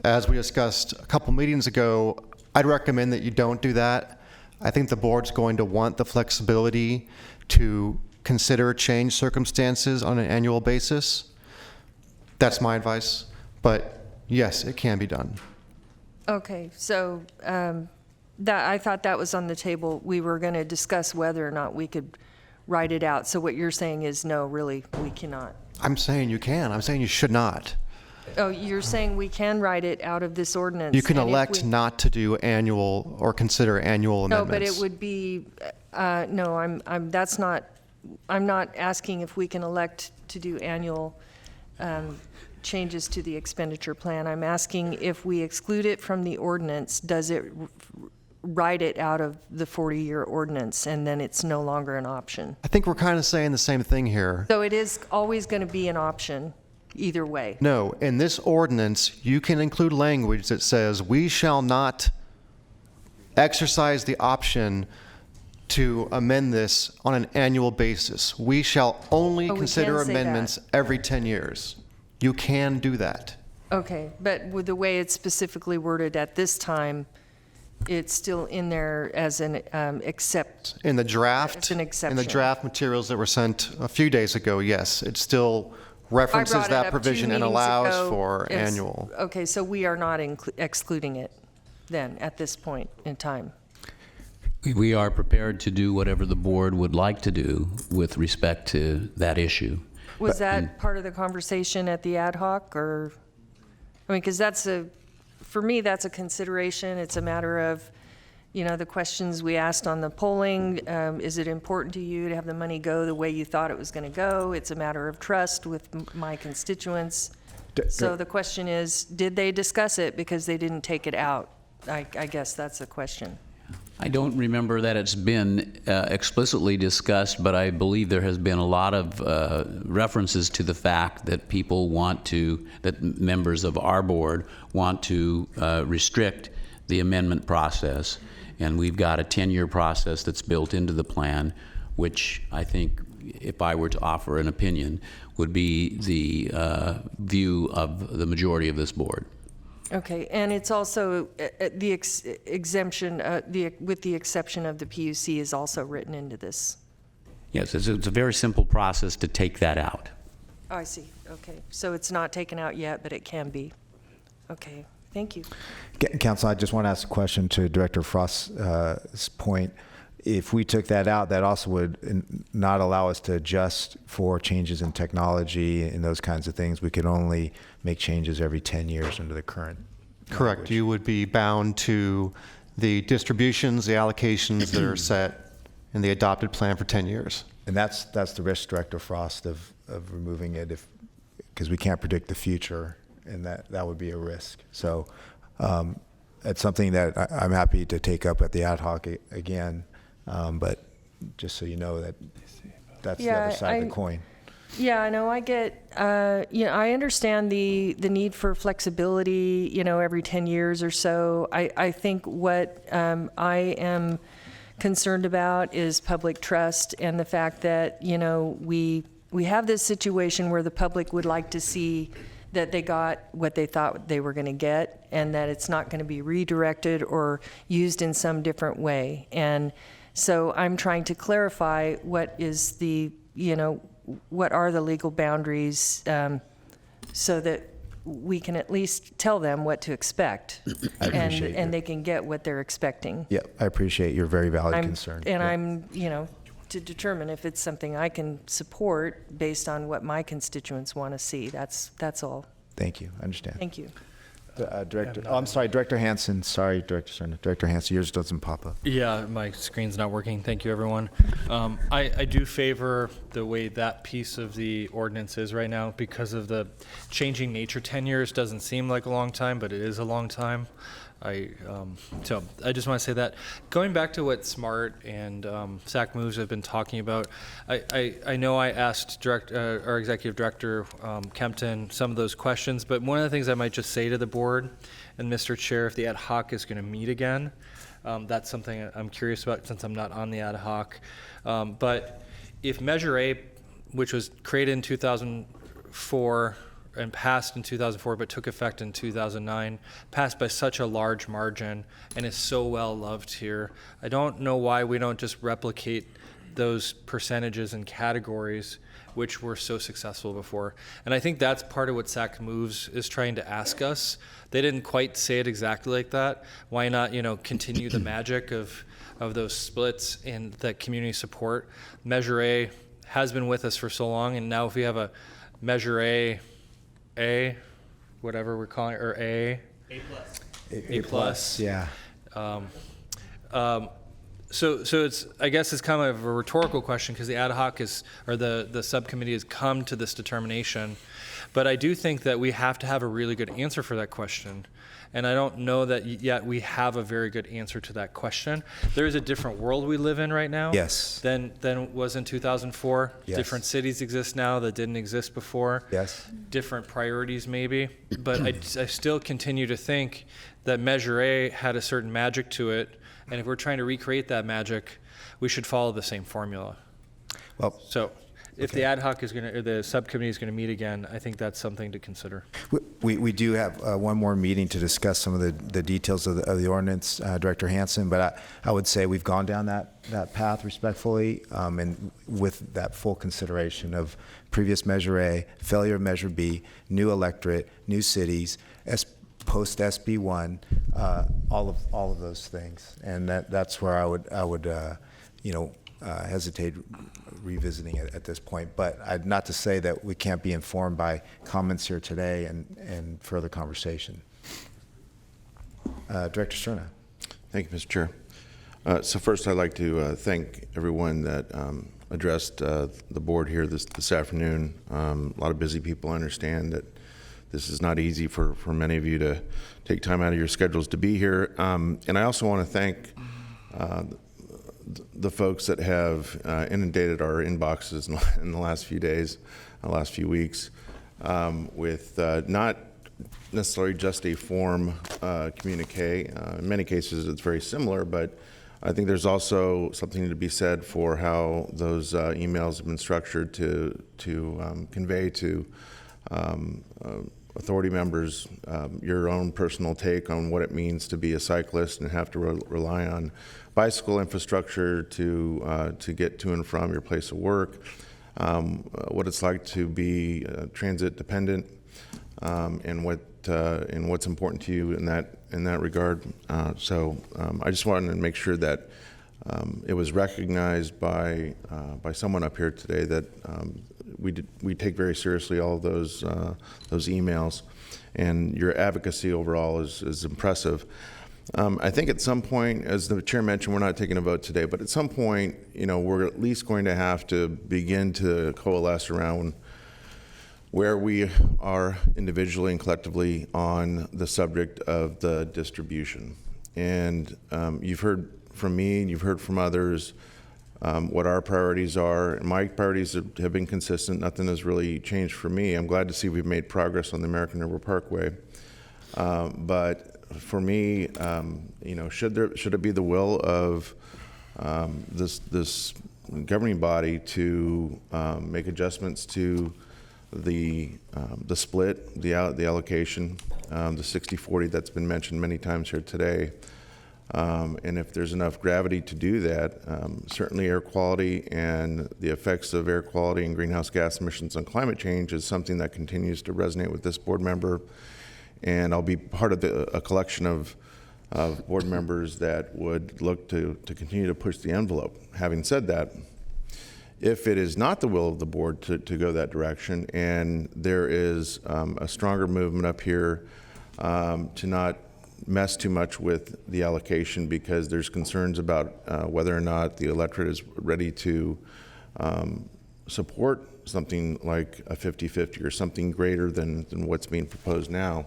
As we discussed a couple meetings ago, I'd recommend that you don't do that. I think the board's going to want the flexibility to consider change circumstances on an annual basis. That's my advice, but yes, it can be done. Okay, so that, I thought that was on the table. We were going to discuss whether or not we could write it out. So what you're saying is, no, really, we cannot. I'm saying you can. I'm saying you should not. Oh, you're saying we can write it out of this ordinance? You can and if elect we- not to do annual or consider annual No, amendments. but it would be, no, that's not, I'm not asking if we can elect to do annual changes to the expenditure plan. I'm asking if we exclude it from the ordinance, does it write it out of the 40-year ordinance, and then it's no longer an option? I think we're kind of saying the same thing here. So it is always going to be an option, either way. No, in this ordinance, you can include language that says, we shall not exercise the option to amend this on an annual basis. We shall only Oh, we consider can say that. amendments every 10 years. You can do that. Okay, but with the way it's specifically worded at this time, it's still in there as an except. In the draft, It's an exception. in the draft materials that were sent a few days ago, yes, it still references I brought it that up 2 provision and meetings allows ago. for It's- annual. Okay, so we are not excluding it then, at this point in time? We are prepared to do whatever the board would like to do with respect to that issue. Was that part of the conversation at the ad hoc, or, I mean, because for me, that's a consideration. It's a matter of, the questions we asked on the polling. Is it important to you to have the money go the way you thought it was going to go? It's a matter of trust with my constituents. So the question is, did they discuss it because they didn't take it out? I guess that's the question. I don't remember that it's been explicitly discussed, but I believe there has been a lot of references to the fact that that members of our board want to restrict the amendment process. And we've got a 10-year process that's built into the plan, which I think, if I were to offer an opinion, would be the view of the majority of this board. Okay, and it's also the exemption, with the exception of the PUC, is also written into this. Yes, it's a very simple process to take that out. Oh, I see. Okay, so it's not taken out yet, but it can be. Okay, thank you. Council, I just want to ask a question to Director Frost's point. If we took that out, that also would not allow us to adjust for changes in technology and those kinds of things. We could only make changes every 10 years under the current. Correct. language. You would be bound to the distributions, the allocations that are set in the adopted plan for 10 years. And that's the risk, Director Frost, of removing it, because we can't predict the future, and that would be a risk. So it's something that I'm happy to take up at the ad hoc again, but just so you know that's the other side of the coin. Yeah, I know. I get, I understand the need for flexibility, every 10 years or so. I think what I am concerned about is public trust and the fact that, we have this situation where the public would like to see that they got what they thought they were going to get, and that it's not going to be redirected or used in some different way. And so I'm trying to clarify what is what are the legal boundaries, so that we can at least tell them what to expect, and they can get what they're expecting. Yeah, I appreciate your very valid concern. And Yeah. I'm, to determine if it's something I can support based on what my constituents want to see. That's all. Thank you. I understand. Thank you. Director, I'm sorry, Director Hansen. Sorry, Director Cerna. Director Hansen, yours doesn't pop up. Yeah, my screen's not working. Thank you, everyone. I do favor the way that piece of the ordinance is right now because of the changing nature. 10 years doesn't seem like a long time, but it is a long time. So I just want to say that. Going back to what SMART and SAC moves have been talking about, I know I asked our Executive Director Kempton some of those questions, but one of the things I might just say to the board and Mr. Chair, if the ad hoc is going to meet again, that's something I'm curious about since I'm not on the ad hoc. But if Measure A, which was created in 2004, and passed in 2004 but took effect in 2009, passed by such a large margin and is so well loved here. I don't know why we don't just replicate those percentages and categories which were so successful before. And I think that's part of what SAC Moves is trying to ask us. They didn't quite say it exactly like that. Why not, continue the magic of those splits and that community support? Measure A has been with us for so long, and now if we have a Measure A, whatever we're calling it, or A plus. Yeah. So it's, I guess it's kind of a rhetorical question, because the ad hoc the subcommittee has come to this determination. But I do think that we have to have a really good answer for that question. And I don't know that yet we have a very good answer to that question. There is a different world we live in right now. Yes. Than was in 2004. Yes. Different cities exist now that didn't exist before. Yes. Different priorities maybe. But I still continue to think that Measure A had a certain magic to it. And if we're trying to recreate that magic, we should follow the same formula. Well, so if the ad hoc or the subcommittee is going to meet again, I think that's something to consider. We do have one more meeting to discuss some of the details of the ordinance, Director Hansen, but I would say we've gone down that path respectfully, and with that full consideration of previous Measure A, failure of Measure B, new electorate, new cities, post SB1, all of those things, and that's where I would hesitate revisiting it at this point. But not to say that we can't be informed by comments here today and further conversation. Director Cerna. Thank you, Mr. Chair. So first, I'd like to thank everyone that addressed the board here this afternoon. A lot of busy people. I understand that this is not easy for many of you to take time out of your schedules to be here. And I also want to thank the folks that have inundated our inboxes in the last few days, last few weeks, with not necessarily just a form communique. In many cases, it's very similar, but I think there's also something to be said for how those emails have been structured to convey to authority members your own personal take on what it means to be a cyclist and have to rely on bicycle infrastructure to get to and from your place of work, what it's like to be transit dependent, and what's important to you in that regard. So I just wanted to make sure that it was recognized by someone up here today that we take very seriously all of those emails, and your advocacy overall is impressive. I think at some point, as the chair mentioned, we're not taking a vote today, but at some point, we're at least going to have to begin to coalesce around where we are individually and collectively on the subject of the distribution. And you've heard from me and you've heard from others what our priorities are. And my priorities have been consistent. Nothing has really changed for me. I'm glad to see we've made progress on the American River Parkway. But for me, should it be the will of this governing body to make adjustments to the split, the allocation, the 60-40 that's been mentioned many times here today, and if there's enough gravity to do that, certainly air quality and the effects of air quality and greenhouse gas emissions on climate change is something that continues to resonate with this board member. And I'll be part of a collection of board members that would look to continue to push the envelope. Having said that, if it is not the will of the board to go that direction, and there is a stronger movement up here to not mess too much with the allocation because there's concerns about whether or not the electorate is ready to support something like a 50-50 or something greater than what's being proposed now,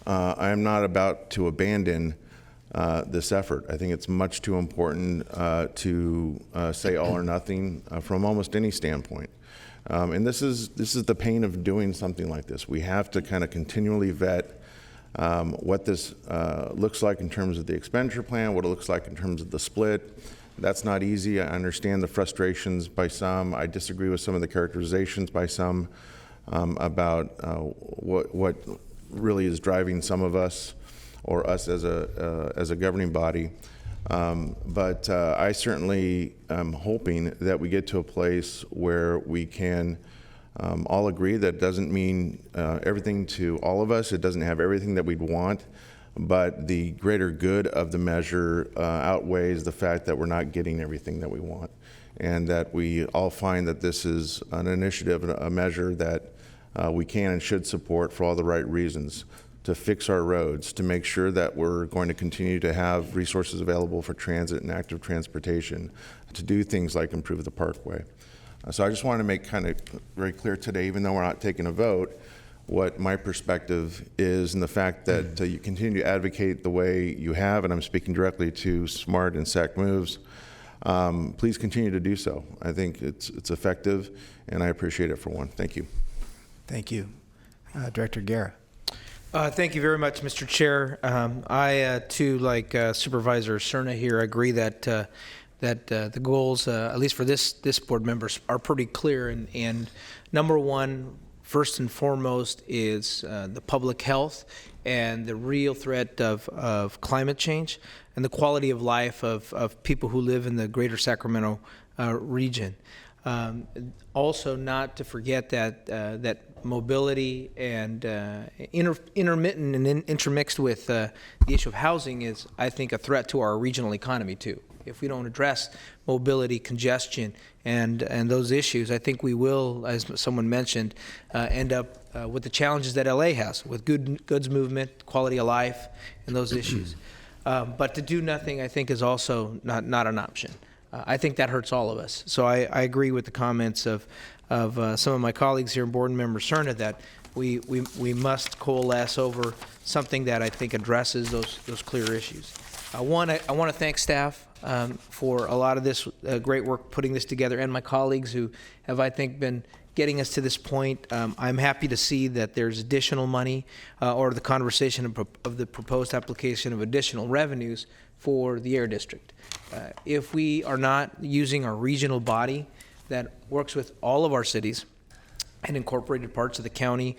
I am not about to abandon this effort. I think it's much too important to say all or nothing from almost any standpoint. And this is the pain of doing something like this. We have to kind of continually vet what this looks like in terms of the expenditure plan, what it looks like in terms of the split. That's not easy. I understand the frustrations by some. I disagree with some of the characterizations by some about what really is driving some of us or us as a governing body. But I certainly am hoping that we get to a place where we can all agree that it doesn't mean everything to all of us. It doesn't have everything that we'd want, but the greater good of the measure outweighs the fact that we're not getting everything that we want, and that we all find that this is an initiative, a measure that we can and should support for all the right reasons, to fix our roads, to make sure that we're going to continue to have resources available for transit and active transportation, to do things like improve the parkway. So I just want to make kind of very clear today, even though we're not taking a vote, what my perspective is, and the fact that you continue to advocate the way you have, and I'm speaking directly to SMART and SAC Moves. Please continue to do so. I think it's effective, and I appreciate it for one. Thank you. Thank you. Director Guerra. Thank you very much, Mr. Chair. I, too, like Supervisor Cerna here, agree that the goals, at least for this board members, are pretty clear. And number one, first and foremost, is the public health and the real threat of climate change and the quality of life of people who live in the greater Sacramento region. Also, not to forget that mobility and intermittent and intermixed with the issue of housing is, I think, a threat to our regional economy too. If we don't address mobility, congestion, and those issues, I think we will, as someone mentioned, end up with the challenges that LA has with goods movement, quality of life, and those issues. But to do nothing, I think, is also not an option. I think that hurts all of us. So I agree with the comments of some of my colleagues here, Board Member Cerna, that we must coalesce over something that I think addresses those clear issues. I want to thank staff for a lot of this great work putting this together, and my colleagues who have, I think, been getting us to this point. I'm happy to see that there's additional money or the conversation of the proposed application of additional revenues for the Air District. If we are not using our regional body that works with all of our cities and incorporated parts of the county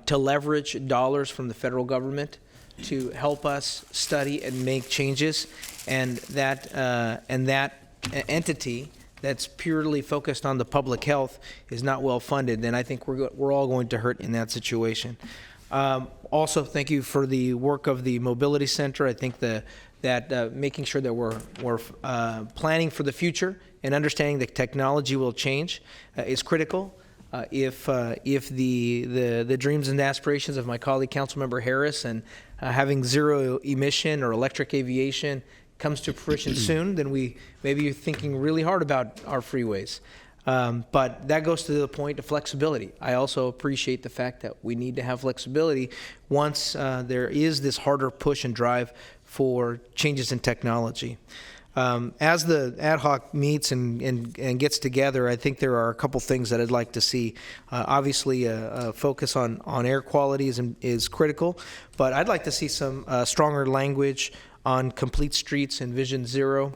to leverage dollars from the federal government to help us study and make changes, and that entity that's purely focused on the public health is not well funded, then I think we're all going to hurt in that situation. Also, thank you for the work of the Mobility Center. I think that making sure that we're planning for the future and understanding that technology will change is critical. If the dreams and aspirations of my colleague Councilmember Harris and having zero emission or electric aviation comes to fruition soon, then we maybe are thinking really hard about our freeways. But that goes to the point of flexibility. I also appreciate the fact that we need to have flexibility once there is this harder push and drive for changes in technology. As the ad hoc meets and gets together, I think there are a couple things that I'd like to see. Obviously, a focus on air quality is critical, but I'd like to see some stronger language on complete streets and Vision Zero.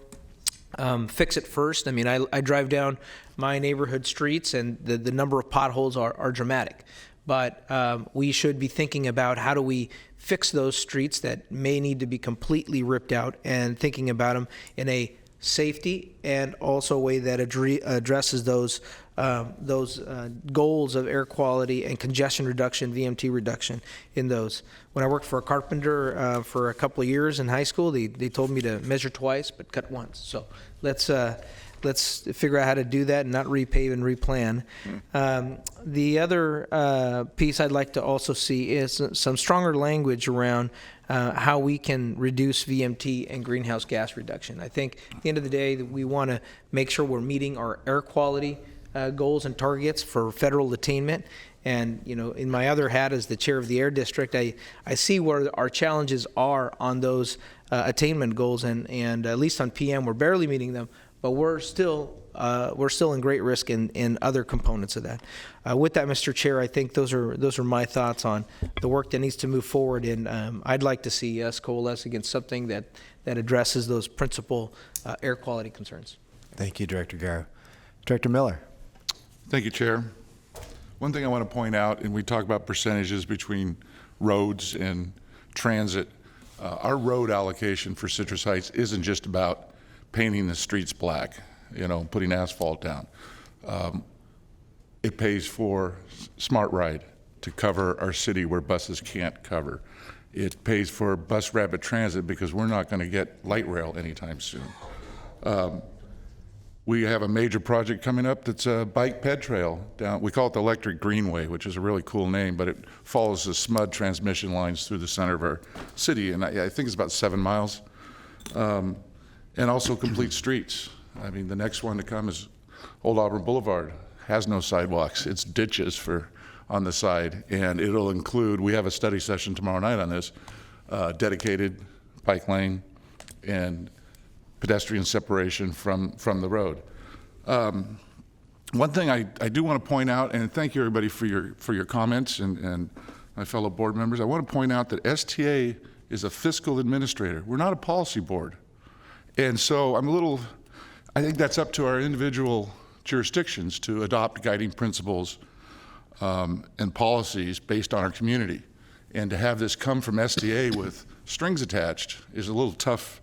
Fix it first. I mean, I drive down my neighborhood streets, and the number of potholes are dramatic. But we should be thinking about how do we fix those streets that may need to be completely ripped out, and thinking about them in a safety and also a way that addresses those goals of air quality and congestion reduction, VMT reduction in those. When I worked for a carpenter for a couple of years in high school, they told me to measure twice but cut once. So let's figure out how to do that and not repave and replan. The other piece I'd like to also see is some stronger language around how we can reduce VMT and greenhouse gas reduction. I think at the end of the day, we want to make sure we're meeting our air quality goals and targets for federal attainment. And, you know, in my other hat as the chair of the Air District, I see where our challenges are on those attainment goals, and at least on PM, we're barely meeting them, but we're still in great risk in other components of that. With that, Mr. Chair, I think those are my thoughts on the work that needs to move forward, and I'd like to see us coalesce against something that addresses those principal air quality concerns. Thank you, Director Guerra. Director Miller. Thank you, Chair. One thing I want to point out, and we talk about percentages between roads and transit, Our road allocation for Citrus Heights isn't just about painting the streets black, putting asphalt down. It pays for Smart Ride to cover our city where buses can't cover. It pays for bus rapid transit because we're not going to get light rail anytime soon. We have a major project coming up that's a bike ped trail down. We call it the Electric Greenway, which is a really cool name, but it follows the SMUD transmission lines through the center of our city, and I think it's about 7 miles. And also complete streets. I mean, the next one to come is Old Auburn Boulevard. Has no sidewalks. It's ditches on the side, and it'll include, we have a study session tomorrow night on this, dedicated bike lane and pedestrian separation from the road. One thing I do want to point out, and thank you everybody for your comments and my fellow board members, I want to point out that STA is a fiscal administrator. We're not a policy board. And so I think that's up to our individual jurisdictions to adopt guiding principles and policies based on our community. And to have this come from SDA with strings attached is a little tough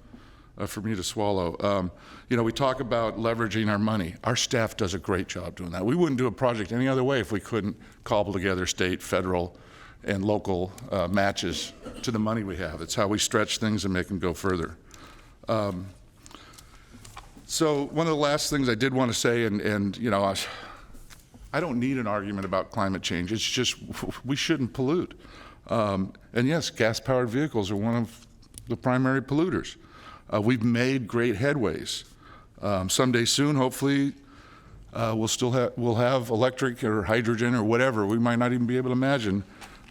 for me to swallow. We talk about leveraging our money. Our staff does a great job doing that. We wouldn't do a project any other way if we couldn't cobble together state, federal, and local matches to the money we have. It's how we stretch things and make them go further. So one of the last things I did want to say, I don't need an argument about climate change. It's just we shouldn't pollute. And yes, gas-powered vehicles are one of the primary polluters. We've made great headways. Someday soon, hopefully, we'll have electric or hydrogen or whatever. We might not even be able to imagine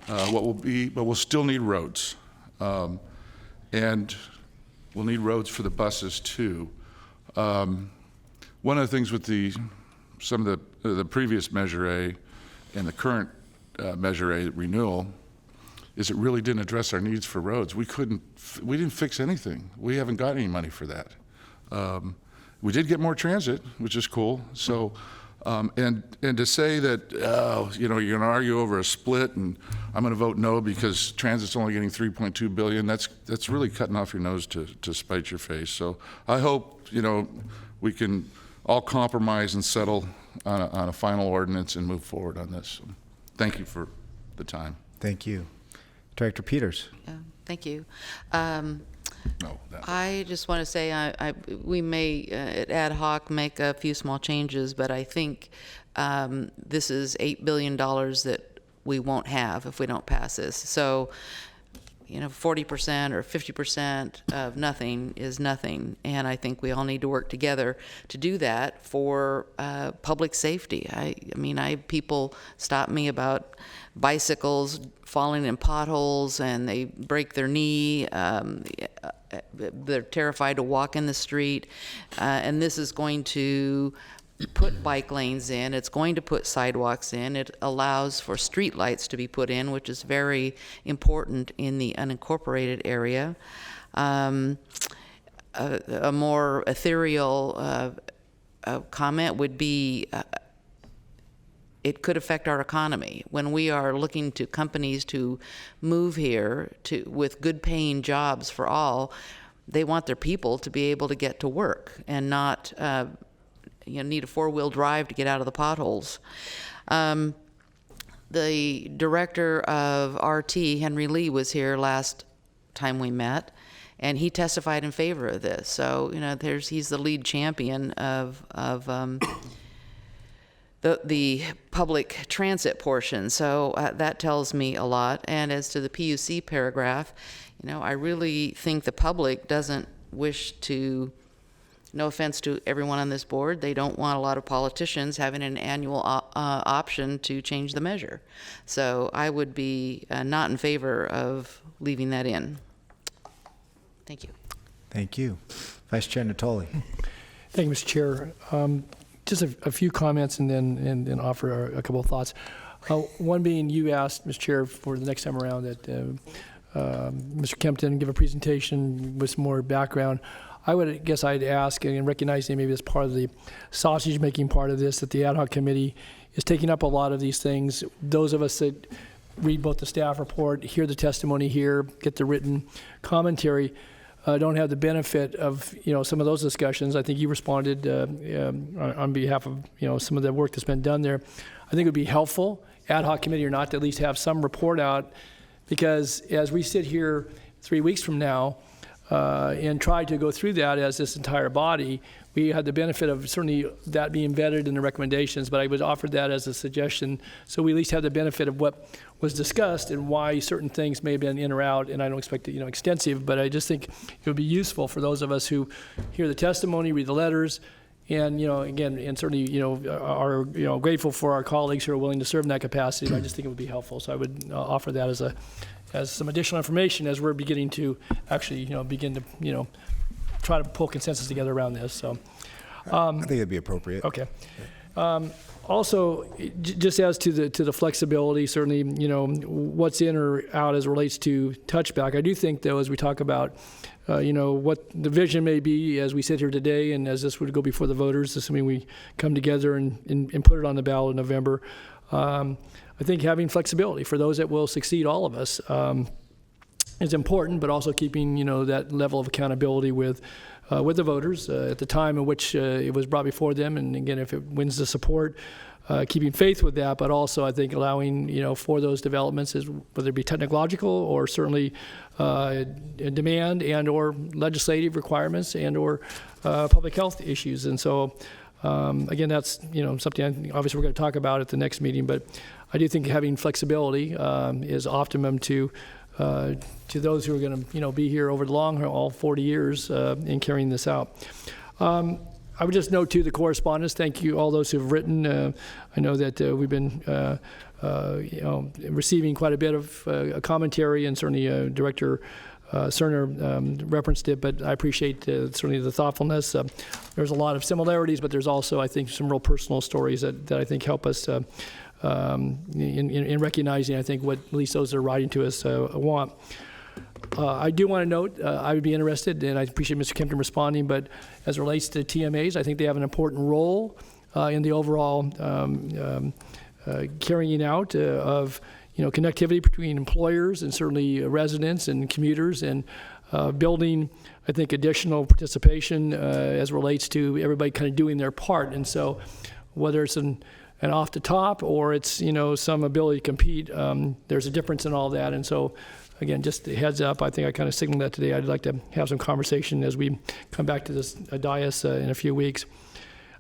what will be, but we'll still need roads. And we'll need roads for the buses too. One of the things with some of the previous Measure A and the current Measure A renewal is it really didn't address our needs for roads. We didn't fix anything. We haven't got any money for that. We did get more transit, which is cool. So, and to say that you're going to argue over a split, and I'm going to vote no because transit's only getting $3.2 billion. That's really cutting off your nose to spite your face. So I hope we can all compromise and settle on a final ordinance and move forward on this. So, thank you for the time. Thank you. Director Peters. Thank you. I just want to say we may at ad hoc make a few small changes, but I think this is $8 billion that we won't have if we don't pass this. So 40% or 50% of nothing is nothing, and I think we all need to work together to do that for public safety. I mean, I have people stop me about bicycles falling in potholes and they break their knee. They're terrified to walk in the street, and this is going to put bike lanes in. It's going to put sidewalks in. It allows for street lights to be put in, which is very important in the unincorporated area. A more ethereal comment would be it could affect our economy. When we are looking to companies to move here with good paying jobs for all, they want their people to be able to get to work and not need a four-wheel drive to get out of the potholes. The director of RT, Henry Lee, was here last time we met, and he testified in favor of this. So he's the lead champion of the public transit portion. So that tells me a lot. And as to the PUC paragraph, I really think the public doesn't wish to. No offense to everyone on this board, they don't want a lot of politicians having an annual option to change the measure. So I would be not in favor of leaving that in. Thank you. Thank you. Vice Chair Natoli. Thank you, Mr. Chair. Just a few comments and then offer a couple of thoughts. One being, you asked, Mr. Chair, for the next time around that Mr. Kempton give a presentation with some more background. I would guess I'd ask and recognize maybe as part of the sausage-making part of this, that the ad hoc committee is taking up a lot of these things. Those of us that read both the staff report, hear the testimony here, get the written commentary, don't have the benefit of, some of those discussions. I think you responded on behalf of, some of the work that's been done there. I think it would be helpful, ad hoc committee or not, to at least have some report out, because as we sit here 3 weeks from now and try to go through that as this entire body, we had the benefit of certainly that being vetted in the recommendations, but I would offer that as a suggestion, so we at least have the benefit of what was discussed and why certain things may have been in or out, and I don't expect it, extensive, but I just think it would be useful for those of us who hear the testimony, read the letters, and, again, and certainly, are, grateful for our colleagues who are willing to serve in that capacity. I just think it would be helpful. So I would offer that as some additional information as we're beginning to actually, begin to, try to pull consensus together around this. So I think it'd be appropriate. Okay. Also, just as to the flexibility, certainly, what's in or out as it relates to touchback. I do think, though, as we talk about, what the vision may be as we sit here today, and as this would go before the voters, assuming we come together and put it on the ballot in November. I think having flexibility for those that will succeed, all of us, is important, but also keeping, that level of accountability with the voters at the time in which it was brought before them, and again, if it wins the support, keeping faith with that, but also I think allowing, for those developments, whether it be technological or certainly demand and or legislative requirements and or public health issues. And so, again, that's, something obviously we're going to talk about at the next meeting, but I do think having flexibility is optimum to those who are going to, be here over the long haul, all 40 years in carrying this out. I would just note, too, the correspondence. Thank you, all those who have written. I know that we've been, receiving quite a bit of commentary, and certainly Director Cerner referenced it, but I appreciate certainly the thoughtfulness. There's a lot of similarities, but there's also, I think, some real personal stories that I think help us in recognizing, I think, what at least those that are writing to us want. I do want to note, I would be interested, and I appreciate Mr. Kempton responding, but as it relates to TMAs, I think they have an important role in the overall carrying out of connectivity between employers and certainly residents and commuters, and building, I think, additional participation as it relates to everybody kind of doing their part. And so whether it's an off the top or it's, some ability to compete, there's a difference in all that. And so, again, just a heads up, I think I kind of signaled that today. I'd like to have some conversation as we come back to this dais in a few weeks.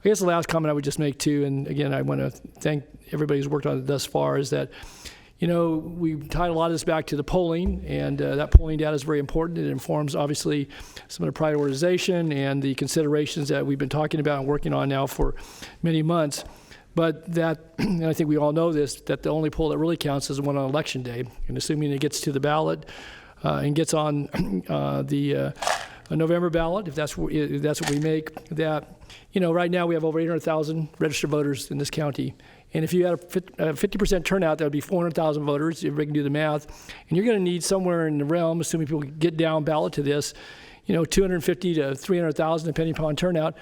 I guess the last comment I would just make, too, and again, I want to thank everybody who's worked on it thus far, is that, we tied a lot of this back to the polling, and that polling data is very important. It informs, obviously, some of the prioritization and the considerations that we've been talking about and working on now for many months. But that, and I think we all know this, that the only poll that really counts is the one on Election Day. And assuming it gets to the ballot and gets on the November ballot, if that's what we make, that, right now we have over 800,000 registered voters in this county. And if you had a 50% turnout, that would be 400,000 voters, if we can do the math. And you're going to need somewhere in the realm, assuming people get down ballot to this, 250 to 300,000, depending upon turnout,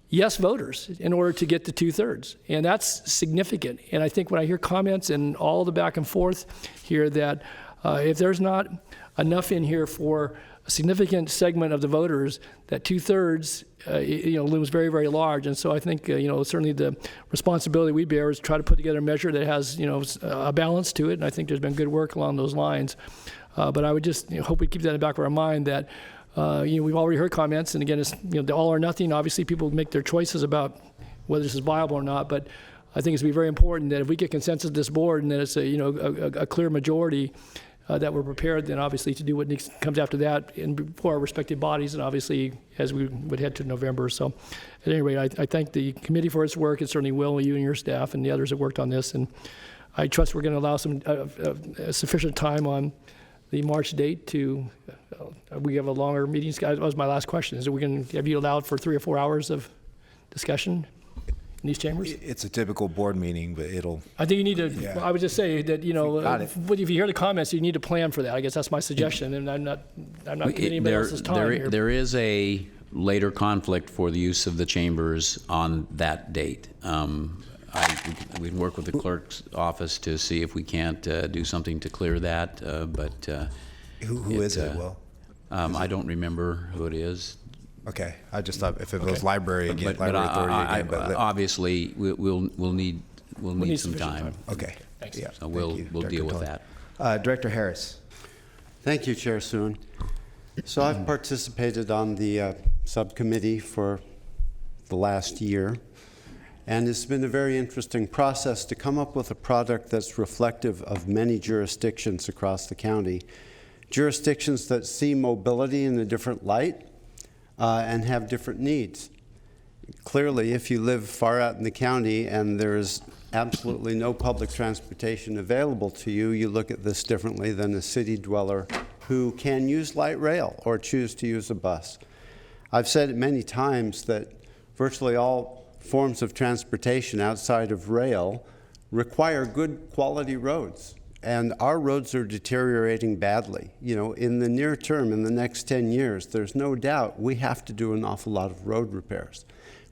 yes voters in order to get to 2/3. And that's significant. And I think when I hear comments and all the back and forth here that if there's not enough in here for a significant segment of the voters, that 2/3 looms very, very large. And so I think, certainly the responsibility we bear is to try to put together a measure that has, a balance to it. And I think there's been good work along those lines. But I would just hope we keep that in the back of our mind that, we've already heard comments, and again, it's the all or nothing. Obviously, people make their choices about whether this is viable or not. But I think it's going to be very important that if we get consensus at this board and that it's a clear majority, that we're prepared then obviously to do what comes after that for our respective bodies, and obviously as we would head to November. So, at any rate, I thank the committee for its work, and certainly Will, you and your staff, and the others that worked on this. And I trust we're going to allow some sufficient time on the March date to, we have a longer meeting. That was my last question. Is that have you allowed for 3 or 4 hours of discussion in these chambers? It's a typical board meeting, but I think you need to, yeah. I would just say that, if you hear the comments, you need to plan for that. I guess that's my suggestion, and I'm not getting anybody else's time here. There is a later conflict for the use of the chambers on that date. we can work with the clerk's office to see if we can't do something to clear that, but... Who is it, Will? I don't remember who it is. Okay, I just thought if it was library again, But library authority again, but obviously, we'll need some time. Okay. Thanks. Yeah, So we'll deal with Director that. Director Harris. Thank you, Chair Soon. So I've participated on the subcommittee for the last year, and it's been a very interesting process to come up with a product that's reflective of many jurisdictions across the county. Jurisdictions that see mobility in a different light and have different needs. Clearly, if you live far out in the county and there's absolutely no public transportation available to you, you look at this differently than a city dweller who can use light rail or choose to use a bus. I've said it many times that virtually all forms of transportation outside of rail require good quality roads. And our roads are deteriorating badly. You know, in the near term, in the next 10 years, there's no doubt we have to do an awful lot of road repairs.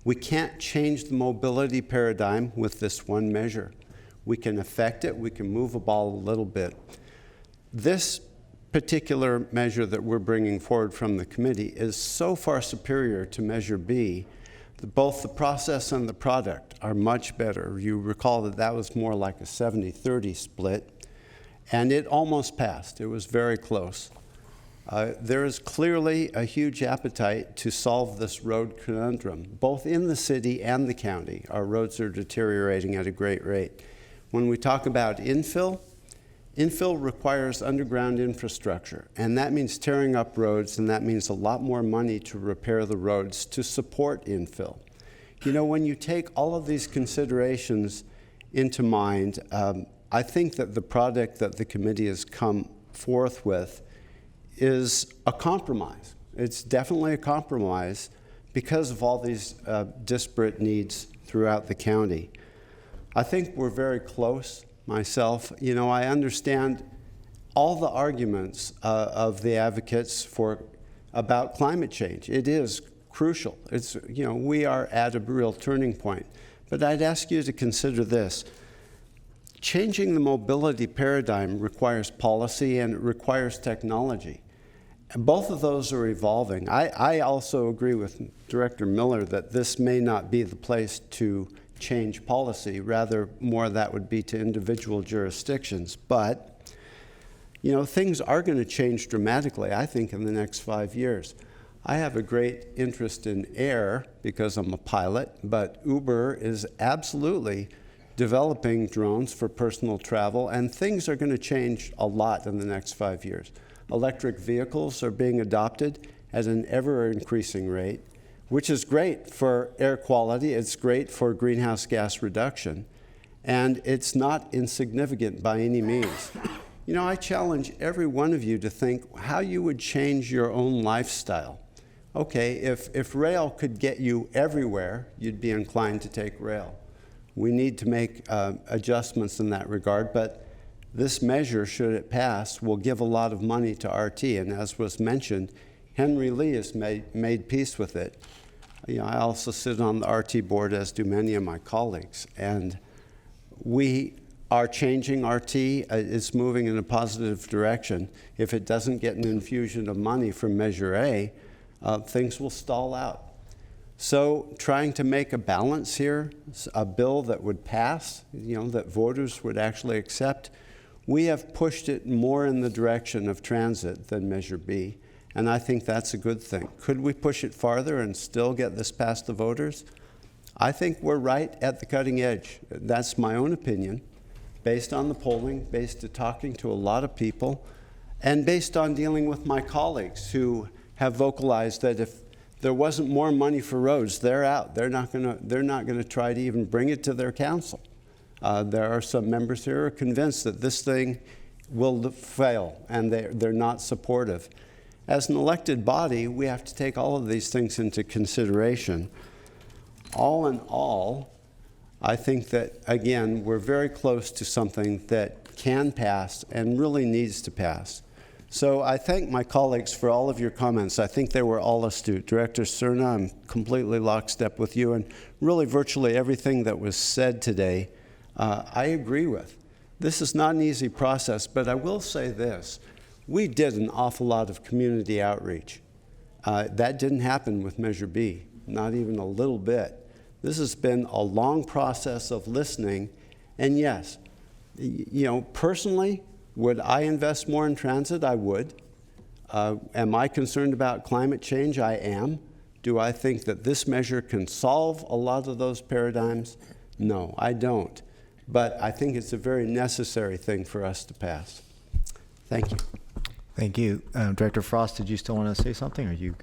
We can't change the mobility paradigm with this one measure. We can affect it, we can move a ball a little bit. This particular measure that we're bringing forward from the committee is so far superior to Measure B that both the process and the product are much better. You recall that that was more like a 70-30 split. And it almost passed. It was very close. There is clearly a huge appetite to solve this road conundrum, both in the city and the county. Our roads are deteriorating at a great rate. When we talk about infill, infill requires underground infrastructure, and that means tearing up roads, and that means a lot more money to repair the roads to support infill. You know, when you take all of these considerations into mind, I think that the product that the committee has come forth with is a compromise. It's definitely a compromise because of all these disparate needs throughout the county. I think we're very close myself. You know, I understand all the arguments of the advocates about climate change. It is crucial. It's, you know, we are at a real turning point. But I'd ask you to consider this. Changing the mobility paradigm requires policy and it requires technology. And both of those are evolving. I also agree with Director Miller that this may not be the place to change policy. Rather, more that would be to individual jurisdictions. But, you know, things are going to change dramatically, I think, in the next 5 years. I have a great interest in air because I'm a pilot, but Uber is absolutely developing drones for personal travel, and things are going to change a lot in the next 5 years. Electric vehicles are being adopted at an ever-increasing rate, which is great for air quality, it's great for greenhouse gas reduction, and it's not insignificant by any means. You know, I challenge every one of you to think how you would change your own lifestyle. Okay, if rail could get you everywhere, you'd be inclined to take rail. We need to make adjustments in that regard, but this measure, should it pass, will give a lot of money to RT, and as was mentioned, Henry Lee has made peace with it. You know, I also sit on the RT board, as do many of my colleagues, and we are changing RT. It's moving in a positive direction. If it doesn't get an infusion of money from Measure A, things will stall out. So trying to make a balance here, a bill that would pass, you know, that voters would actually accept, we have pushed it more in the direction of transit than Measure B, and I think that's a good thing. Could we push it farther and still get this past the voters? I think we're right at the cutting edge. That's my own opinion, based on the polling, based on talking to a lot of people, and based on dealing with my colleagues who have vocalized that if there wasn't more money for roads, they're out. They're not gonna try to even bring it to their council. There are some members here who are convinced that this thing will fail, and they're not supportive. As an elected body, we have to take all of these things into consideration. All in all, I think that, again, we're very close to something that can pass and really needs to pass. So I thank my colleagues for all of your comments. I think they were all astute. Director Cerna, I'm completely lockstep with you, and really virtually everything that was said today, I agree with. This is not an easy process, but I will say this. We did an awful lot of community outreach. That didn't happen with Measure B, not even a little bit. This has been a long process of listening, and yes, you know, personally, would I invest more in transit? I would. Am I concerned about climate change? I am. Do I think that this measure can solve a lot of those paradigms? No, I don't. But I think it's a very necessary thing for us to pass. Thank you. Thank you. Director Frost, did you still want to say something? Are you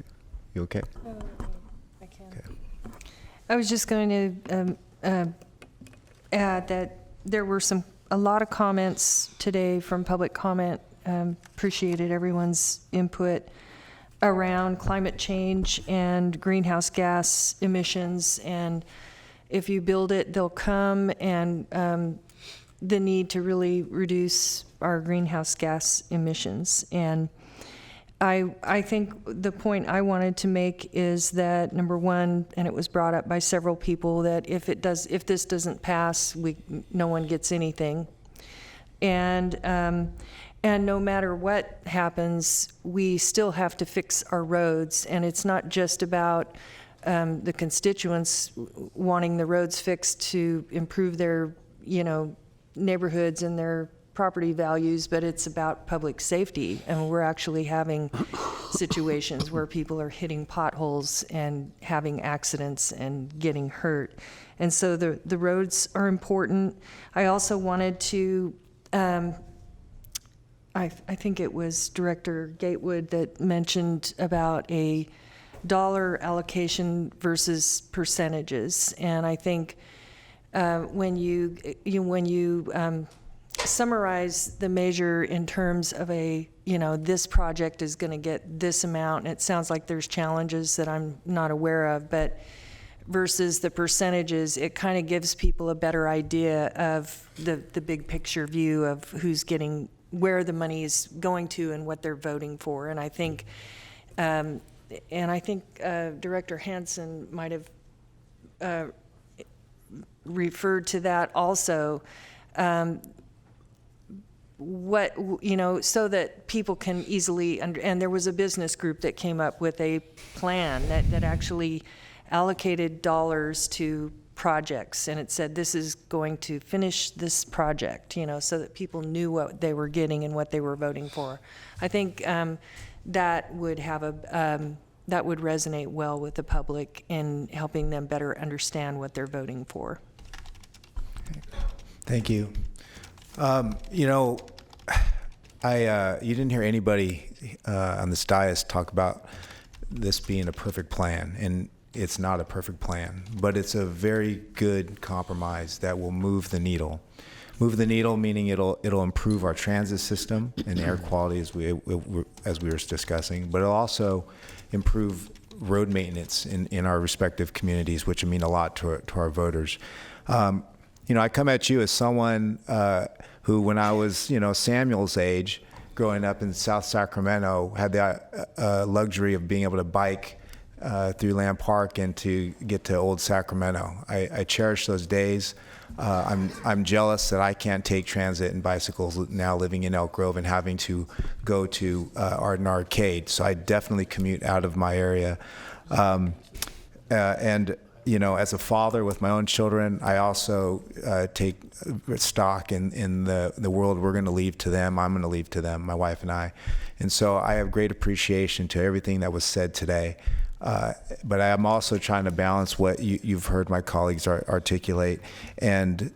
okay? I can. Okay. I was just going to add that there were a lot of comments today from public comment. Appreciated everyone's input around climate change and greenhouse gas emissions, and if you build it, they'll come, and the need to really reduce our greenhouse gas emissions. And I think the point I wanted to make is that, number one, and it was brought up by several people, that if this doesn't pass, no one gets anything. And no matter what happens, we still have to fix our roads. And it's not just about the constituents wanting the roads fixed to improve their, neighborhoods and their property values, but it's about public safety. And we're actually having situations where people are hitting potholes and having accidents and getting hurt. And so the roads are important. I also wanted to, I think it was Director Gatewood that mentioned about a dollar allocation versus percentages. And I think when you summarize the measure in terms of this project is going to get this amount, and it sounds like there's challenges that I'm not aware of, but versus the percentages, it kind of gives people a better idea of the big picture view of who's getting, where the money is going to and what they're voting for. And I think Director Hansen might have referred to that also. So that people can easily, and there was a business group that came up with a plan that actually allocated dollars to projects, and it said this is going to finish this project, so that people knew what they were getting and what they were voting for. I think that would resonate well with the public in helping them better understand what they're voting for. Thank you. You didn't hear anybody on this dais talk about this being a perfect plan, and it's not a perfect plan, but it's a very good compromise that will move the needle. Move the needle, meaning it'll improve our transit system and air quality as we were discussing, but it'll also improve road maintenance in our respective communities, which will mean a lot to our voters. I come at you as someone who, when I was, Samuel's age, growing up in South Sacramento, had the luxury of being able to bike through Land Park and to get to Old Sacramento. I cherish those days. I'm jealous that I can't take transit and bicycles now, living in Elk Grove and having to go to Arden Arcade. So I definitely commute out of my area. And as a father with my own children, I also take stock in the world we're going to leave to them. I'm going to leave to them, my wife and I. And so I have great appreciation to everything that was said today. But I am also trying to balance what you've heard my colleagues articulate, and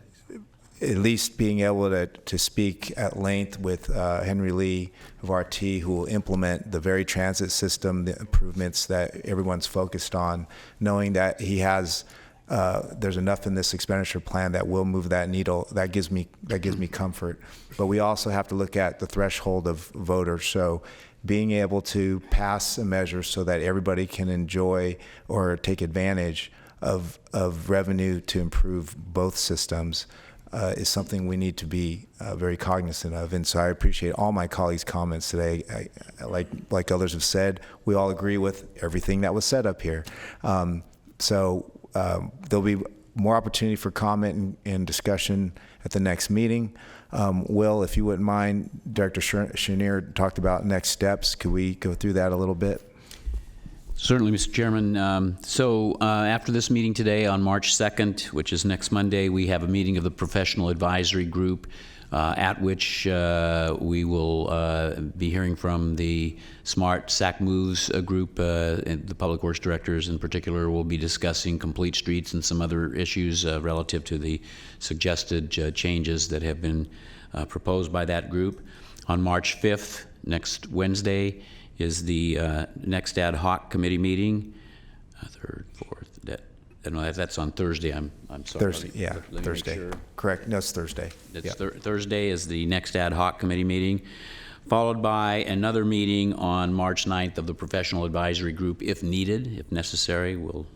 at least being able to speak at length with Henry Lee of RT, who will implement the very transit system, the improvements that everyone's focused on, knowing that he has there's enough in this expenditure plan that will move that needle. That gives me comfort. But we also have to look at the threshold of voters. So being able to pass a measure so that everybody can enjoy or take advantage of revenue to improve both systems is something we need to be very cognizant of. And so I appreciate all my colleagues' comments today. Like others have said, we all agree with everything that was said up here. So there'll be more opportunity for comment and discussion at the next meeting. Will, if you wouldn't mind, Director Chenier talked about next steps. Could we go through that a little bit? Certainly, Mr. Chairman. So after this meeting today on March 2nd, which is next Monday, we have a meeting of the Professional Advisory Group at which we will be hearing from the Smart SAC Moves group. And the Public Works Directors in particular will be discussing complete streets and some other issues relative to the suggested changes that have been proposed by that group. On March 5th, next Wednesday, is the next ad hoc committee meeting. Third, fourth, no, that's on Thursday. I'm sorry. Thursday, yeah, Thursday. Sure. Correct. No, it's Thursday. It's Thursday is the next ad hoc committee meeting, followed by another meeting on March 9th of the Professional Advisory Group, if needed, if necessary. We'll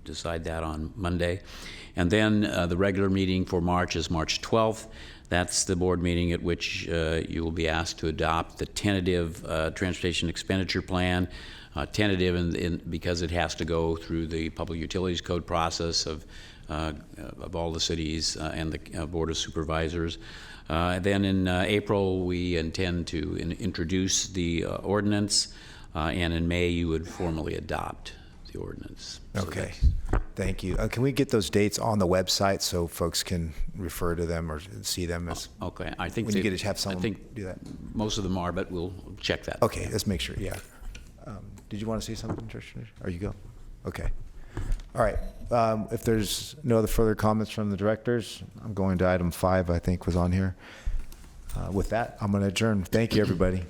decide that on Monday. And then the regular meeting for March is March 12th. That's the board meeting at which you will be asked to adopt the tentative transportation expenditure plan. Tentative because it has to go through the Public Utilities Code process of all the cities and the Board of Supervisors. Then in April, we intend to introduce the ordinance, and in May, you would formally adopt the ordinance. Okay. Thank you. Can we get those dates on the website so folks can refer to them or see them? As okay. I think when you get to have someone do that. Most of them are, but we'll check that. Okay. Let's make sure. Yeah. Did you want to say something, Trish? Or you go? Okay. All right. If there's no other further comments from the directors, I'm going to item 5, I think was on here. With that, I'm going to adjourn. Thank you, everybody.